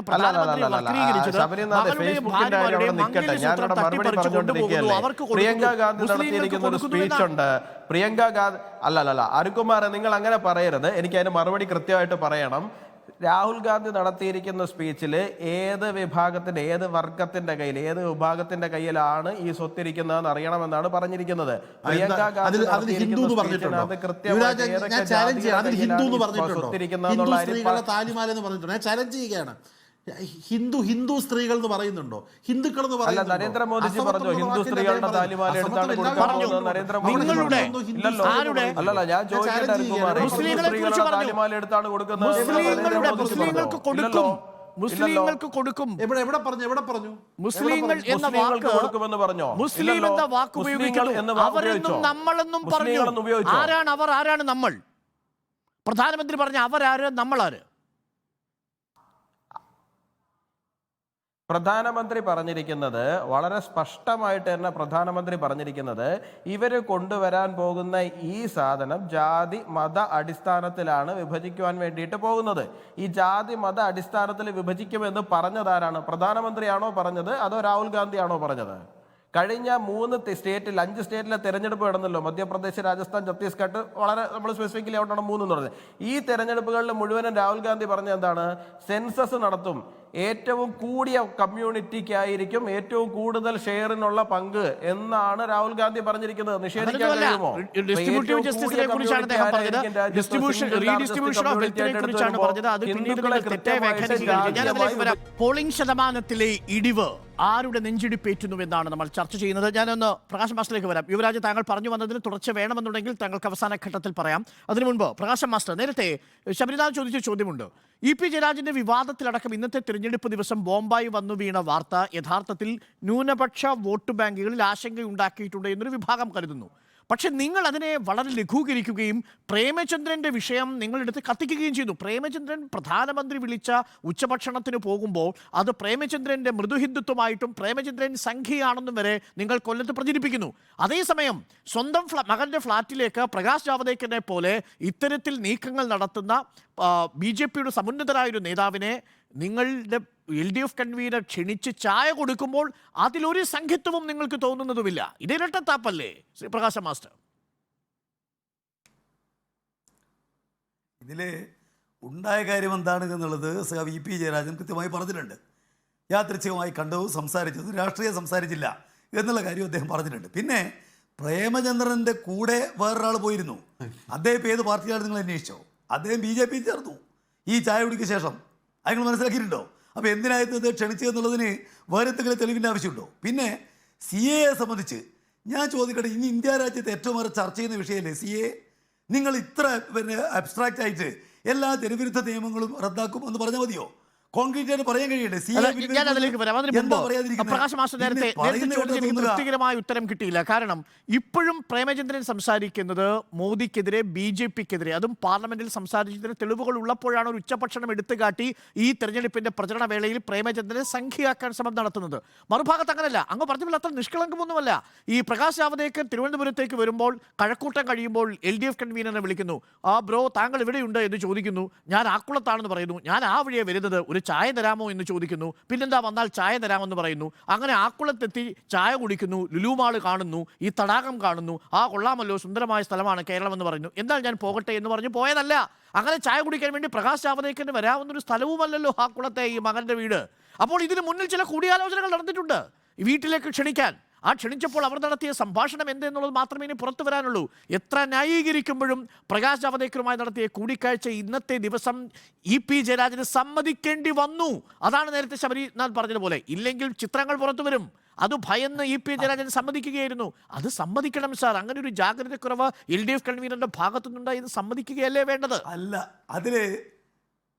പ്രിയങ്ക ഗാന്ധി നടത്തിയിരിക്കുന്ന ഒരു സ്പീച്ച് ഉണ്ട്. പ്രിയങ്ക ഗാന്ധി അരുൺകുമാർ, നിങ്ങൾ അങ്ങനെ പറയരുത്. എനിക്ക് അതിന് മറുപടി കൃത്യമായിട്ട് പറയണം. രാഹുൽ ഗാന്ധി നടത്തിയിരിക്കുന്ന സ്പീച്ചിൽ ഏത് വിഭാഗത്തിന്റെ, ഏത് വർഗത്തിന്റെ കയ്യിൽ, ഏത് വിഭാഗത്തിന്റെ കയ്യിലാണ് ഈ സ്വത്തിരിക്കുന്നതെന്ന് അറിയണമെന്നാണ് പറഞ്ഞിരിക്കുന്നത്. പ്രിയങ്ക ഗാന്ധി ഹിന്ദു സ്ത്രീകൾ എന്ന് പറയുന്നുണ്ടോ? ഹിന്ദുക്കൾ എന്ന് പറയുന്നത് നരേന്ദ്രമോദിജി പറഞ്ഞു. ഹിന്ദു സ്ത്രീകളുടെ താലിമാല എടുത്താണ് കൊടുക്കുന്നത് നരേന്ദ്രമോദി. അല്ലല്ല, ഞാൻ ചോദിക്കേണ്ട താലിമാല എടുത്താണ് കൊടുക്കുന്നത്. മുസ്ലിങ്ങൾക്ക് കൊടുക്കും. എവിടെ പറഞ്ഞു? മുസ്ലിങ്ങൾ എന്ന വാക്ക് കൊടുക്കുമെന്ന് പറഞ്ഞോ? മുസ്ലിം എന്ന വാക്ക് ഉപയോഗിക്കുന്നു. അവരെന്നും നമ്മളെന്നും പറഞ്ഞു. ആരാണ് അവർ, ആരാണ് നമ്മൾ? പ്രധാനമന്ത്രി പറഞ്ഞ അവരാര്, നമ്മളാര്? പ്രധാനമന്ത്രി പറഞ്ഞിരിക്കുന്നത് വളരെ സ്പഷ്ടമായിട്ട് തന്നെ പ്രധാനമന്ത്രി പറഞ്ഞിരിക്കുന്നത് ഇവര് കൊണ്ടുവരാൻ പോകുന്ന ഈ സാധനം ജാതി മത അടിസ്ഥാനത്തിലാണ് വിഭജിക്കുവാൻ വേണ്ടിയിട്ട് പോകുന്നത്. ഈ ജാതി മത അടിസ്ഥാനത്തിൽ വിഭജിക്കുമെന്ന് പറഞ്ഞതാരാണ്? പ്രധാനമന്ത്രിയാണോ പറഞ്ഞത്, അതോ രാഹുൽ ഗാന്ധിയാണോ പറഞ്ഞത്? കഴിഞ്ഞ 5 സ്റ്റേറ്റിലെ തെരഞ്ഞെടുപ്പ് നടന്നല്ലോ. മധ്യപ്രദേശ്, രാജസ്ഥാൻ, ഛത്തീസ്ഗഡ്. വളരെ നമ്മൾ സ്പെസിഫിക്കലി അവിടെയാണ് 3 എന്ന് പറഞ്ഞത്. ഈ തെരഞ്ഞെടുപ്പുകളിൽ മുഴുവനും രാഹുൽ ഗാന്ധി പറഞ്ഞ എന്താണ്? സെൻസസ് നടത്തും, ഏറ്റവും കൂടിയ കമ്മ്യൂണിറ്റിക്കായിരിക്കും ഏറ്റവും കൂടുതൽ ഷെയറിനുള്ള പങ്ക് എന്നാണ് രാഹുൽ ഗാന്ധി പറഞ്ഞിരിക്കുന്നത്. നിഷേധിക്കാൻ കഴിയുമോ? പോളിംഗ് ശതമാനത്തിലെ ഇടിവ് ആരുടെ നെഞ്ചിടിപ്പേറ്റുന്നുവെന്നാണ് നമ്മൾ ചർച്ച ചെയ്യുന്നത്. ഞാനൊന്ന് പ്രകാശ് മാസ്റ്ററിലേക്ക് വരാം. യുവരാജ്, താങ്കൾ പറഞ്ഞു വന്നതിന് തുടർച്ച വേണമെന്നുണ്ടെങ്കിൽ താങ്കൾക്ക് അവസാന ഘട്ടത്തിൽ പറയാം. അതിനു മുൻപ് പ്രകാശ് മാസ്റ്റർ, നേരത്തെ ശബരിനാഥ് ചോദിച്ച ചോദ്യമുണ്ട്. EP ജയരാജന്റെ വിവാദത്തിലടക്കം ഇന്നത്തെ തിരഞ്ഞെടുപ്പ് ദിവസം ബോംബായി വന്നു വീണ വാർത്ത യഥാർത്ഥത്തിൽ ന്യൂനപക്ഷ വോട്ട് ബാങ്കുകളിൽ ആശങ്കയുണ്ടാക്കിയിട്ടുണ്ട് എന്നൊരു വിഭാഗം കരുതുന്നു. പക്ഷെ നിങ്ങൾ അതിനെ വളരെ ലഘൂകരിക്കുകയും പ്രേമചന്ദ്രന്റെ വിഷയം നിങ്ങളെടുത്ത് കത്തിക്കുകയും ചെയ്തു. പ്രേമചന്ദ്രൻ പ്രധാനമന്ത്രി വിളിച്ച ഉച്ചഭക്ഷണത്തിന് പോകുമ്പോൾ അത് പ്രേമചന്ദ്രന്റെ മൃദുഹിന്ദുത്വമായിട്ടും പ്രേമചന്ദ്രൻ സംഖ്യയാണെന്നും വരെ നിങ്ങൾ കൊല്ലത്ത് പ്രചരിപ്പിക്കുന്നു. അതേസമയം സ്വന്തം മകന്റെ ഫ്ളാറ്റിലേക്ക് പ്രകാശ് ജാവദേക്കറിനെ പോലെ ഇത്തരത്തിൽ നീക്കങ്ങൾ നടത്തുന്ന BJPയുടെ സമുന്നതരായൊരു നേതാവിനെ നിങ്ങളുടെ LDF കൺവീനർ ക്ഷണിച്ച് ചായ കൊടുക്കുമ്പോൾ അതിലൊരു സംഘിത്വവും നിങ്ങൾക്ക് തോന്നുന്നതുമില്ല. ഇത് ഇരട്ടത്താപ്പല്ലേ ശ്രീ പ്രകാശ മാസ്റ്റർ? ഇതിൽ ഉണ്ടായ കാര്യം എന്താണ് എന്നുള്ളത് VP ജയരാജൻ കൃത്യമായി പറഞ്ഞിട്ടുണ്ട്. യാദൃച്ഛികമായി കണ്ടു, സംസാരിച്ചത് രാഷ്ട്രീയം സംസാരിച്ചില്ല എന്നുള്ള കാര്യം അദ്ദേഹം പറഞ്ഞിട്ടുണ്ട്. പിന്നെ പ്രേമചന്ദ്രൻ്റെ കൂടെ വേറൊരാൾ പോയിരുന്നു. അദ്ദേഹം ഏത് പാർട്ടിയാണ് നിങ്ങൾ അന്വേഷിച്ചോ? അദ്ദേഹം BJP ചേർന്നു ഈ ചായ കുടിക്ക് ശേഷം. അത് നിങ്ങൾ മനസ്സിലാക്കിയിട്ടുണ്ടോ? അപ്പോൾ എന്തിനായിരുന്നു ഇത് ക്ഷണിച്ചതെന്നുള്ളതിന് വേറെ എന്തെങ്കിലും തെളിവിൻ്റെ ആവശ്യമുണ്ടോ? പിന്നെ CA സംബന്ധിച്ച് ഞാൻ ചോദിക്കട്ടെ, ഇനി ഇന്ത്യ രാജ്യത്ത് ഏറ്റവും ഏറെ ചർച്ച ചെയ്യുന്ന വിഷയമല്ലേ CA? നിങ്ങൾ ഇത്ര അബ്സ്ട്രാക്റ്റ് ആയിട്ട് എല്ലാ ജനവിരുദ്ധ നിയമങ്ങളും റദ്ദാക്കും എന്ന് പറഞ്ഞാൽ മതിയോ? കോൺക്രീറ്റ് ആയിട്ട് പറയാൻ കഴിയട്ടെ? ഞാൻ അതിലേക്ക് വരാം. അതിന് മുമ്പ് പ്രകാശ് മാസ്റ്റർ നേരത്തെ ചോദിച്ചത് എനിക്ക് തൃപ്തികരമായ ഉത്തരം കിട്ടിയില്ല. കാരണം ഇപ്പോഴും പ്രേമചന്ദ്രൻ സംസാരിക്കുന്നത് മോദിക്കെതിരെ, BJPക്കെതിരെ, അതും പാർലമെന്റിൽ സംസാരിച്ചതിന് തെളിവുകൾ ഉള്ളപ്പോഴാണ് ഒരു ഉച്ചഭക്ഷണം എടുത്തുകാട്ടി ഈ തെരഞ്ഞെടുപ്പിന്റെ പ്രചരണ വേളയിൽ പ്രേമചന്ദ്രനെ സംഖ്യയാക്കാൻ ശ്രമം നടത്തുന്നത്. മറുഭാഗത്ത് അങ്ങനല്ല. അങ്ങ് പറഞ്ഞപ്പോൾ അത്ര നിഷ്കളങ്കമൊന്നുമല്ല. ഈ പ്രകാശ് ജാവദേക്കർ തിരുവനന്തപുരത്തേക്ക് വരുമ്പോൾ കഴക്കൂട്ടം കഴിയുമ്പോൾ LDF കൺവീനറിനെ വിളിക്കുന്നു. ബ്രോ താങ്കൾ ഇവിടെയുണ്ട് എന്ന് ചോദിക്കുന്നു. ഞാൻ ആക്കുളത്താണെന്ന് പറയുന്നു. ഞാൻ ആ വഴിയെ വരുന്നത്, ഒരു ചായ തരാമോ എന്ന് ചോദിക്കുന്നു. പിന്നെന്താ വന്നാൽ ചായ തരാമെന്ന് പറയുന്നു. അങ്ങനെ ആക്കുളത്തെത്തി ചായ കുടിക്കുന്നു, ലുലുമാള് കാണുന്നു, ഈ തടാകം കാണുന്നു. കൊള്ളാമല്ലോ, സുന്ദരമായ സ്ഥലമാണ് കേരളം എന്ന് പറയുന്നു. എന്നാൽ ഞാൻ പോകട്ടെ എന്ന് പറഞ്ഞു പോയതല്ല. അങ്ങനെ ചായ കുടിക്കാൻ വേണ്ടി പ്രകാശ് ജാവദേക്കറിന് വരാവുന്നൊരു സ്ഥലവുമല്ലല്ലോ ആക്കുളത്തെ ഈ മകന്റെ വീട്. അപ്പോൾ ഇതിന് മുന്നിൽ ചില കൂടിയാലോചനകൾ നടന്നിട്ടുണ്ട് ഈ വീട്ടിലേക്ക് ക്ഷണിക്കാൻ. ക്ഷണിച്ചപ്പോൾ അവർ നടത്തിയ സംഭാഷണം എന്തെന്നുള്ളത് മാത്രമേ ഇനി പുറത്തു വരാനുള്ളൂ. എത്ര ന്യായീകരിക്കുമ്പോഴും പ്രകാശ് ജാവദേക്കറുമായി നടത്തിയ കൂടിക്കാഴ്ച ഇന്നത്തെ ദിവസം EP ജയരാജന് സമ്മതിക്കേണ്ടി വന്നു. അതാണ് നേരത്തെ ശബരിനാഥ് പറഞ്ഞതുപോലെ. ഇല്ലെങ്കിൽ ചിത്രങ്ങൾ പുറത്തു വരും. അത് ഭയന്ന് EP ജയരാജൻ സമ്മതിക്കുകയായിരുന്നു. അത് സമ്മതിക്കണം സാർ. അങ്ങനെ ഒരു ജാഗ്രതക്കുറവ് LDF കൺവീനറുടെ ഭാഗത്തുനിന്നുണ്ടായി. ഇത് സമ്മതിക്കുകയല്ലേ വേണ്ടത്? അല്ല, അതില്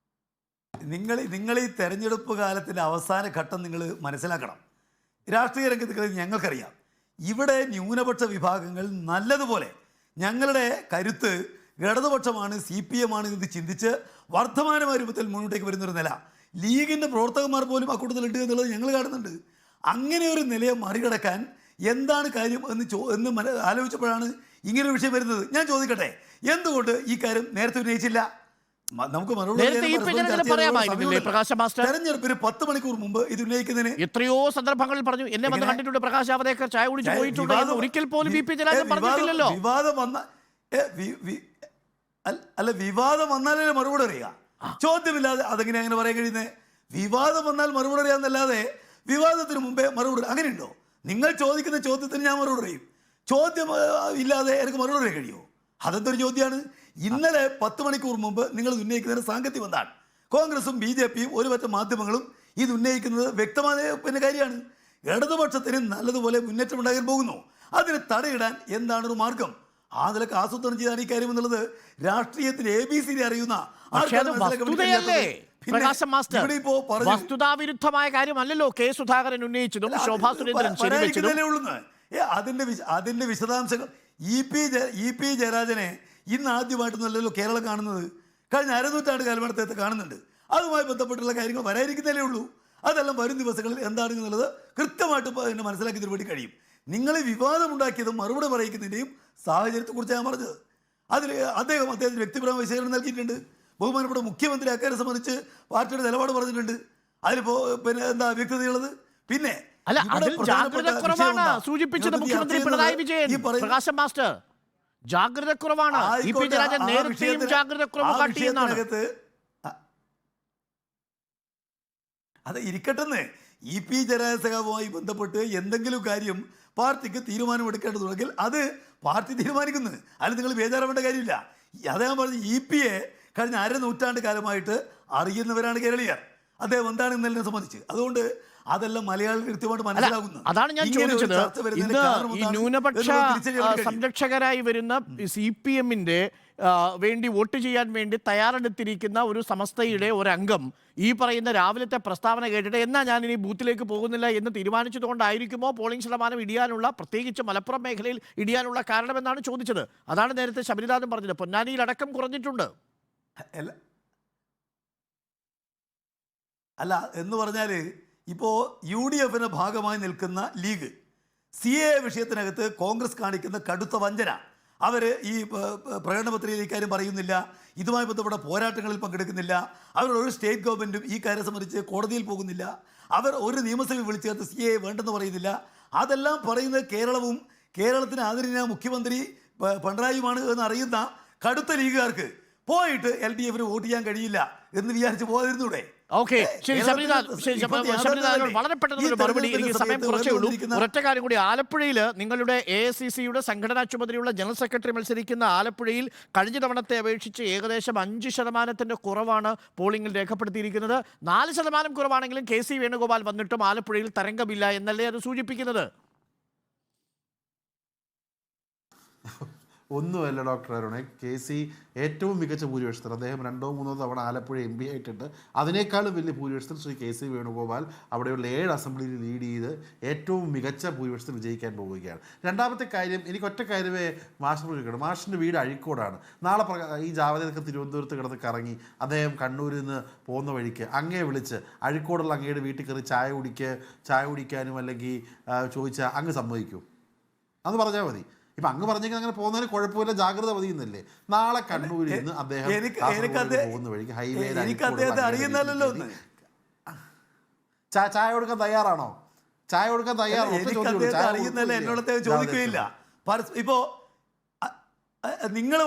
നിങ്ങൾ ഈ തെരഞ്ഞെടുപ്പ് കാലത്തിന്റെ അവസാന ഘട്ടം നിങ്ങൾ മനസ്സിലാക്കണം. രാഷ്ട്രീയ രംഗത്ത് ഞങ്ങൾക്കറിയാം, ഇവിടെ ന്യൂനപക്ഷ വിഭാഗങ്ങൾ നല്ലതുപോലെ ഞങ്ങളുടെ കരുത്ത് ഇടതുപക്ഷമാണ്, CPM ആണ് എന്ന് ചിന്തിച്ച് വർദ്ധമാനമായ രൂപത്തിൽ മുന്നോട്ടേക്ക് വരുന്നൊരു നില ലീഗിൻ്റെ പ്രവർത്തകന്മാർ പോലും അക്കൂട്ടത്തിലുണ്ട് എന്നുള്ളത് ഞങ്ങൾ കാണുന്നുണ്ട്. അങ്ങനെ ഒരു നിലയെ മറികടക്കാൻ എന്താണ് കാര്യം എന്ന് ആലോചിച്ചപ്പോഴാണ് ഇങ്ങനൊരു വിഷയം വരുന്നത്. ഞാൻ ചോദിക്കട്ടെ, എന്തുകൊണ്ട് ഈ കാര്യം നേരത്തെ ഉന്നയിച്ചില്ല? നമുക്ക് തെരഞ്ഞെടുപ്പിന് 10 മണിക്കൂർ മുമ്പ് ഇത് ഉന്നയിക്കുന്നതിന് എത്രയോ സന്ദർഭങ്ങളിൽ പറഞ്ഞു. എന്നെ വന്ന് കണ്ടിട്ടുണ്ട് പ്രകാശ് ജാവദേക്കർ ചായ കുടിച്ച് പോയിട്ടുണ്ട് എന്ന് ഒരിക്കൽ പോലും EP ജയരാജൻ പറഞ്ഞിട്ടില്ലല്ലോ. വിവാദം വന്ന അല്ല, വിവാദം വന്നാലേ മറുപടി അറിയുക. ചോദ്യമില്ലാതെ അതെങ്ങനെ അങ്ങനെ പറയാൻ കഴിയുന്നത്? വിവാദം വന്നാൽ മറുപടി അറിയാമെന്നല്ലാതെ വിവാദത്തിന് മുമ്പേ മറുപടി അങ്ങനെയുണ്ടോ? നിങ്ങൾ ചോദിക്കുന്ന ചോദ്യത്തിന് ഞാൻ മറുപടി അറിയും. ചോദ്യം ഇല്ലാതെ എനിക്ക് മറുപടി അറിയാൻ കഴിയുമോ? അതെന്തൊരു ചോദ്യമാണ്? ഇന്നലെ 10 മണിക്കൂർ മുമ്പ് നിങ്ങൾ ഉന്നയിക്കുന്നതിന് സാങ്കത്യം എന്താണ്? കോൺഗ്രസും BJPയും ഒരുപറ്റ മാധ്യമങ്ങളും ഇത് ഉന്നയിക്കുന്നത് വ്യക്തമായ കാര്യമാണ്. ഇടതുപക്ഷത്തിന് നല്ലതുപോലെ മുന്നേറ്റം ഉണ്ടാകാൻ പോകുന്നു. അതിന് തടയിടാൻ എന്താണ് ഒരു മാർഗം? നിലക്ക് ആസൂത്രണം ചെയ്താണ് ഈ കാര്യം എന്നുള്ളത് രാഷ്ട്രീയത്തിൽ ABCD അറിയുന്ന വസ്തുതാവിരുദ്ധമായ കാര്യമല്ലല്ലോ സുധാകരൻ ഉന്നയിച്ചതും ശോഭാ സുരേന്ദ്രൻ അതിന്റെ വിശദാംശങ്ങൾ EP ജയരാജനെ ഇന്ന് ആദ്യമായിട്ടൊന്നുമല്ലല്ലോ കേരളം കാണുന്നത്. കഴിഞ്ഞ അരനൂറ്റാണ്ട് കാലഘട്ടത്തെ കാണുന്നുണ്ട്. അതുമായി ബന്ധപ്പെട്ടുള്ള കാര്യങ്ങൾ വരാതിരിക്കുന്നതേ ഉള്ളൂ. അതെല്ലാം വരും ദിവസങ്ങളിൽ എന്താണെന്നുള്ളത് കൃത്യമായിട്ട് എന്നെ മനസ്സിലാക്കി തരുവാൻ കഴിയും. നിങ്ങൾ വിവാദമുണ്ടാക്കിയതും മറുപടി പറയിക്കുന്നതിൻ്റെയും സാഹചര്യത്തെക്കുറിച്ച് ഞാൻ പറഞ്ഞത്. അതിൽ അദ്ദേഹത്തിന് വ്യക്തിപരമായ വിശകലനം നൽകിയിട്ടുണ്ട്. ബഹുമാനപ്പെട്ട മുഖ്യമന്ത്രി അക്കാര്യം സംബന്ധിച്ച് പാർട്ടിയുടെ നിലപാട് പറഞ്ഞിട്ടുണ്ട്. അതിലിപ്പോൾ പിന്നെ എന്താ വ്യക്തതയുള്ളത്? പിന്നെ സൂചിപ്പിച്ചത് മുഖ്യമന്ത്രി പിണറായി വിജയൻ. പ്രകാശം മാസ്റ്റർ, ജാഗ്രത കുറവാണ്. EP ജയരാജൻ നേരത്തെയും ജാഗ്രത കുറവ് കാട്ടിയെന്നാണ്. അത് ഇരിക്കട്ടെന്ന്. EP ജയരാജൻ സഖാവുമായി ബന്ധപ്പെട്ട് എന്തെങ്കിലും കാര്യം പാർട്ടിക്ക് തീരുമാനമെടുക്കേണ്ടതുണ്ടെങ്കിൽ അത് പാർട്ടി തീരുമാനിക്കുന്നു. അതിൽ നിങ്ങൾ ബേജാറാവേണ്ട കാര്യമില്ല. അദ്ദേഹം പറഞ്ഞ് EP-യെ കഴിഞ്ഞ അരനൂറ്റാണ്ട് കാലമായിട്ട് അറിയുന്നവരാണ് കേരളീയർ. അദ്ദേഹം എന്താണെന്നതിനെ സംബന്ധിച്ച്. അതുകൊണ്ട് അതെല്ലാം മലയാളികൾ കൃത്യമായിട്ട് മനസ്സിലാകുന്നു. അതാണ് ഞാൻ ഇങ്ങനെ ഒരു ചോദിച്ചത്. ചർച്ച വരുന്നതിന്റെ ഇന്ന് കാരണം ഈ എന്താണ് ന്യൂനപക്ഷ എന്നുള്ളത് തിരിച്ചറിയാൻ കഴിയും. സംരക്ഷകരായി വരുന്ന CPM-ന്റെ വേണ്ടി വോട്ട് ചെയ്യാൻ വേണ്ടി തയ്യാറെടുത്തിരിക്കുന്ന ഒരു സമസ്തയുടെ ഒരംഗം ഈ പറയുന്ന രാവിലത്തെ പ്രസ്താവന കേട്ടിട്ട് എന്നാ ഞാൻ ഇനി ബൂത്തിലേക്ക് പോകുന്നില്ല എന്ന് തീരുമാനിച്ചതുകൊണ്ടായിരിക്കുമോ പോളിംഗ് ശതമാനം ഇടിയാനുള്ള, പ്രത്യേകിച്ച് മലപ്പുറം മേഖലയിൽ ഇടിയാനുള്ള കാരണമെന്നാണ് ചോദിച്ചത്. അതാണ് നേരത്തെ ശബരിനാഥൻ പറഞ്ഞത്. പൊന്നാനിയിലടക്കം കുറഞ്ഞിട്ടുണ്ട്. അല്ല എന്ന് പറഞ്ഞാൽ ഇപ്പോൾ UDF ഭാഗമായി നിൽക്കുന്ന ലീഗ് CAA വിഷയത്തിനകത്ത് കോൺഗ്രസ് കാണിക്കുന്ന കടുത്ത വഞ്ചന. അവർ ഈ പ്രകടനപത്രികയിൽ ഇക്കാര്യം പറയുന്നില്ല, ഇതുമായി ബന്ധപ്പെട്ട പോരാട്ടങ്ങളിൽ പങ്കെടുക്കുന്നില്ല, അവർ ഒരു സ്റ്റേറ്റ് ഗവൺമെൻറ്റും ഈ കാര്യം സംബന്ധിച്ച് കോടതിയിൽ പോകുന്നില്ല, അവർ ഒരു നിയമസഭയിൽ വിളിച്ചു ചേർത്ത് CAA വേണ്ടെന്ന് പറയുന്നില്ല. അതെല്ലാം പറയുന്നത് കേരളവും കേരളത്തിന് ആദരണീയ മുഖ്യമന്ത്രി പിണറായിയുമാണ് എന്ന് അറിയുന്ന കടുത്ത ലീഗുകാർക്ക് പോയിട്ട് LDF വോട്ട് ചെയ്യാൻ കഴിയില്ല എന്ന് വിചാരിച്ച് പോകാതിരുന്നൂടെ? ഓക്കെ, ശരി ശബരിനാഥ്, വളരെ പെട്ടെന്ന് ഒരു മറുപടി. എനിക്ക് സമയം കുറച്ചേ ഉള്ളൂ. ഒരൊറ്റ കാര്യം കൂടി. ആലപ്പുഴയിൽ നിങ്ങളുടെ AICCയുടെ സംഘടനാ ചുമതലയുള്ള ജനറൽ സെക്രട്ടറി മത്സരിക്കുന്ന ആലപ്പുഴയിൽ കഴിഞ്ഞ തവണത്തെ അപേക്ഷിച്ച് ഏകദേശം 5% കുറവാണ് പോളിംഗിൽ രേഖപ്പെടുത്തിയിരിക്കുന്നത്. 4% കുറവാണെങ്കിലും KC വേണുഗോപാൽ വന്നിട്ടും ആലപ്പുഴയിൽ തരംഗമില്ല എന്നല്ലേ അത് സൂചിപ്പിക്കുന്നത്? ഒന്നുമല്ല ഡോക്ടർ അരുണെ, KC ഏറ്റവും മികച്ച ഭൂരിപക്ഷത്തിൽ അദ്ദേഹം 2-3 തവണ ആലപ്പുഴ MP ആയിട്ടുണ്ട്. അതിനേക്കാളും വലിയ ഭൂരിപക്ഷത്തിൽ ശ്രീ KC വേണുഗോപാൽ അവിടെയുള്ള 7 അസംബ്ലിയിൽ ലീഡ് ചെയ്ത് ഏറ്റവും മികച്ച ഭൂരിപക്ഷത്തിൽ വിജയിക്കാൻ പോവുകയാണ്. രണ്ടാമത്തെ കാര്യം, എനിക്ക് ഒറ്റ കാര്യമേ മാഷിനോട് ചോദിക്കണം. മാഷിൻ്റെ വീട് അഴീക്കോടാണ്. നാളെ ഈ ജാവദേക്കർ തിരുവനന്തപുരത്ത് കിടന്ന് കറങ്ങി അദ്ദേഹം കണ്ണൂരിൽ നിന്ന് പോകുന്ന വഴിക്ക് അങ്ങയെ വിളിച്ച് അഴീക്കോടുള്ള അങ്ങയുടെ വീട്ടിൽ കയറി ചായ കുടിക്കാനും അല്ലെങ്കിൽ ചോദിച്ചാൽ അങ്ങ് സമ്മതിക്കൂ? അന്ന് പറഞ്ഞാൽ മതി. ഇപ്പം അങ്ങ് പറഞ്ഞെങ്കിൽ അങ്ങനെ പോകുന്നതിന് കുഴപ്പമില്ല, ജാഗ്രത മതിയെന്നല്ലേ. നാളെ കണ്ണൂരിൽ നിന്ന് അദ്ദേഹം പോകുന്ന വഴിക്ക് ഹൈവേ ചായ കൊടുക്കാൻ തയ്യാറാണോ? ചായ കൊടുക്കാൻ എന്നോട് ചോദിക്കുകയില്ല. ഇപ്പോ നിങ്ങൾ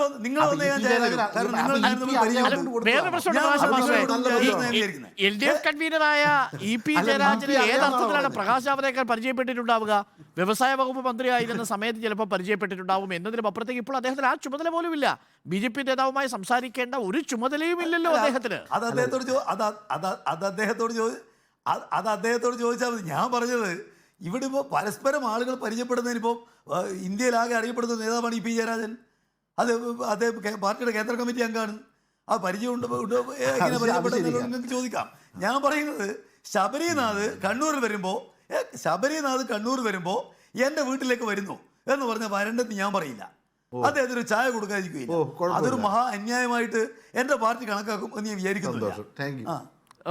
LDF കൺവീനറായ EP ജയരാജന് ഏതർത്ഥത്തിലാണ് പ്രകാശ് ജാവദേക്കർ പരിചയപ്പെട്ടിട്ടുണ്ടാവുക? വ്യവസായ വകുപ്പ് മന്ത്രിയായിരുന്ന സമയത്ത് ചിലപ്പോൾ പരിചയപ്പെട്ടിട്ടുണ്ടാവും എന്നതിലും അപ്പുറത്തേക്ക് ഇപ്പോൾ അദ്ദേഹത്തിന് ആ ചുമതല പോലും ഇല്ല. BJP നേതാവുമായി സംസാരിക്കേണ്ട ഒരു ചുമതലയും ഇല്ലല്ലോ അദ്ദേഹത്തിന്. അത് അദ്ദേഹത്തോട് ചോദിച്ചാൽ മതി. ഞാൻ പറഞ്ഞത് ഇവിടെ ഇപ്പോൾ പരസ്പരം ആളുകൾ പരിചയപ്പെടുന്നതിനിപ്പോൾ ഇന്ത്യയിലാകെ അറിയപ്പെടുന്ന നേതാവാണ് EP ജയരാജൻ. അദ്ദേഹം പാർട്ടിയുടെ കേന്ദ്ര കമ്മിറ്റി അംഗമാണ്. ആ പരിചയമുണ്ട് എങ്ങനെ പരിചയപ്പെട്ടതെന്ന് നിങ്ങൾക്ക് ചോദിക്കാം. ഞാൻ പറയുന്നത് ശബരിനാഥ് കണ്ണൂർ വരുമ്പോൾ എൻ്റെ വീട്ടിലേക്ക് വരുന്നു എന്ന് പറഞ്ഞാൽ വരണ്ടെന്ന് ഞാൻ പറയില്ല. അദ്ദേഹത്തിന് ചായ കൊടുക്കാതിരിക്കുകയില്ല. അതൊരു മഹാ അന്യായമായിട്ട് എൻ്റെ പാർട്ടി കണക്കാക്കും എന്ന് ഞാൻ വിചാരിക്കുന്നു.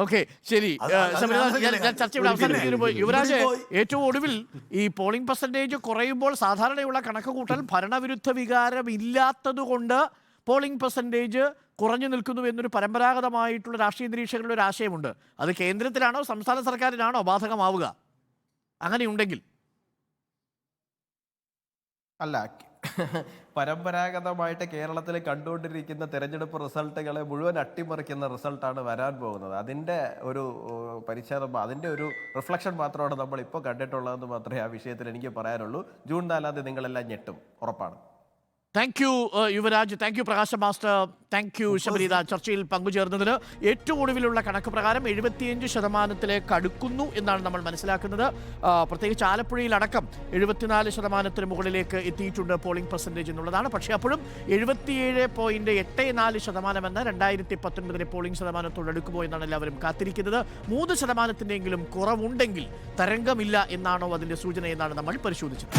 ഓക്കെ, ശരി. ഞാൻ ചർച്ച ഇവിടെ അവസാനിപ്പിക്കുമ്പോൾ യുവരാജ്, ഏറ്റവും ഒടുവിൽ ഈ പോളിംഗ് പെർസെൻറ്റേജ് കുറയുമ്പോൾ സാധാരണയുള്ള കണക്ക് കൂട്ടൽ ഭരണവിരുദ്ധ വികാരം ഇല്ലാത്തതുകൊണ്ട് പോളിംഗ് പെർസെൻറ്റേജ് കുറഞ്ഞു നിൽക്കുന്നു എന്നൊരു പരമ്പരാഗതമായിട്ടുള്ള രാഷ്ട്രീയ നിരീക്ഷകരുടെ ഒരു ആശയമുണ്ട്. അത് കേന്ദ്രത്തിലാണോ സംസ്ഥാന സർക്കാരിനാണോ ബാധകമാവുക? അങ്ങനെയുണ്ടെങ്കിൽ അല്ല, പരമ്പരാഗതമായിട്ട് കേരളത്തിൽ കണ്ടുകൊണ്ടിരിക്കുന്ന തെരഞ്ഞെടുപ്പ് റിസൾട്ടുകളെ മുഴുവൻ അട്ടിമറിക്കുന്ന റിസൾട്ടാണ് വരാൻ പോകുന്നത്. അതിൻ്റെ ഒരു പരിച്ഛേദം, അതിൻ്റെ ഒരു റിഫ്ലക്ഷൻ മാത്രമാണ് നമ്മൾ ഇപ്പോൾ കണ്ടിട്ടുള്ളതെന്ന് മാത്രമേ ആ വിഷയത്തിൽ എനിക്ക് പറയാനുള്ളൂ. ജൂൺ 4 നിങ്ങളെല്ലാം ഞെട്ടും, ഉറപ്പാണ്. Thank you Yuvraj, thank you Prakash master, thank you Sabaritha ചർച്ചയിൽ പങ്കുചേർന്നതിന്. ഏറ്റവും ഒടുവിലുള്ള കണക്ക് പ്രകാരം 75% അടുക്കുന്നു എന്നാണ് നമ്മൾ മനസ്സിലാക്കുന്നത്. പ്രത്യേകിച്ച് ആലപ്പുഴയിലടക്കം 74% മുകളിലേക്ക് എത്തിയിട്ടുണ്ട് പോളിംഗ് പെർസെൻറ്റേജ് എന്നുള്ളതാണ്. പക്ഷേ അപ്പോഴും 77.84% എന്ന 2019 പോളിംഗ് ശതമാനത്തോടടുക്കുമോ എന്നാണ് എല്ലാവരും കാത്തിരിക്കുന്നത്. 3%-എങ്കിലും കുറവുണ്ടെങ്കിൽ തരംഗമില്ല എന്നാണോ അതിൻ്റെ സൂചന എന്നാണ് നമ്മൾ പരിശോധിച്ചത്.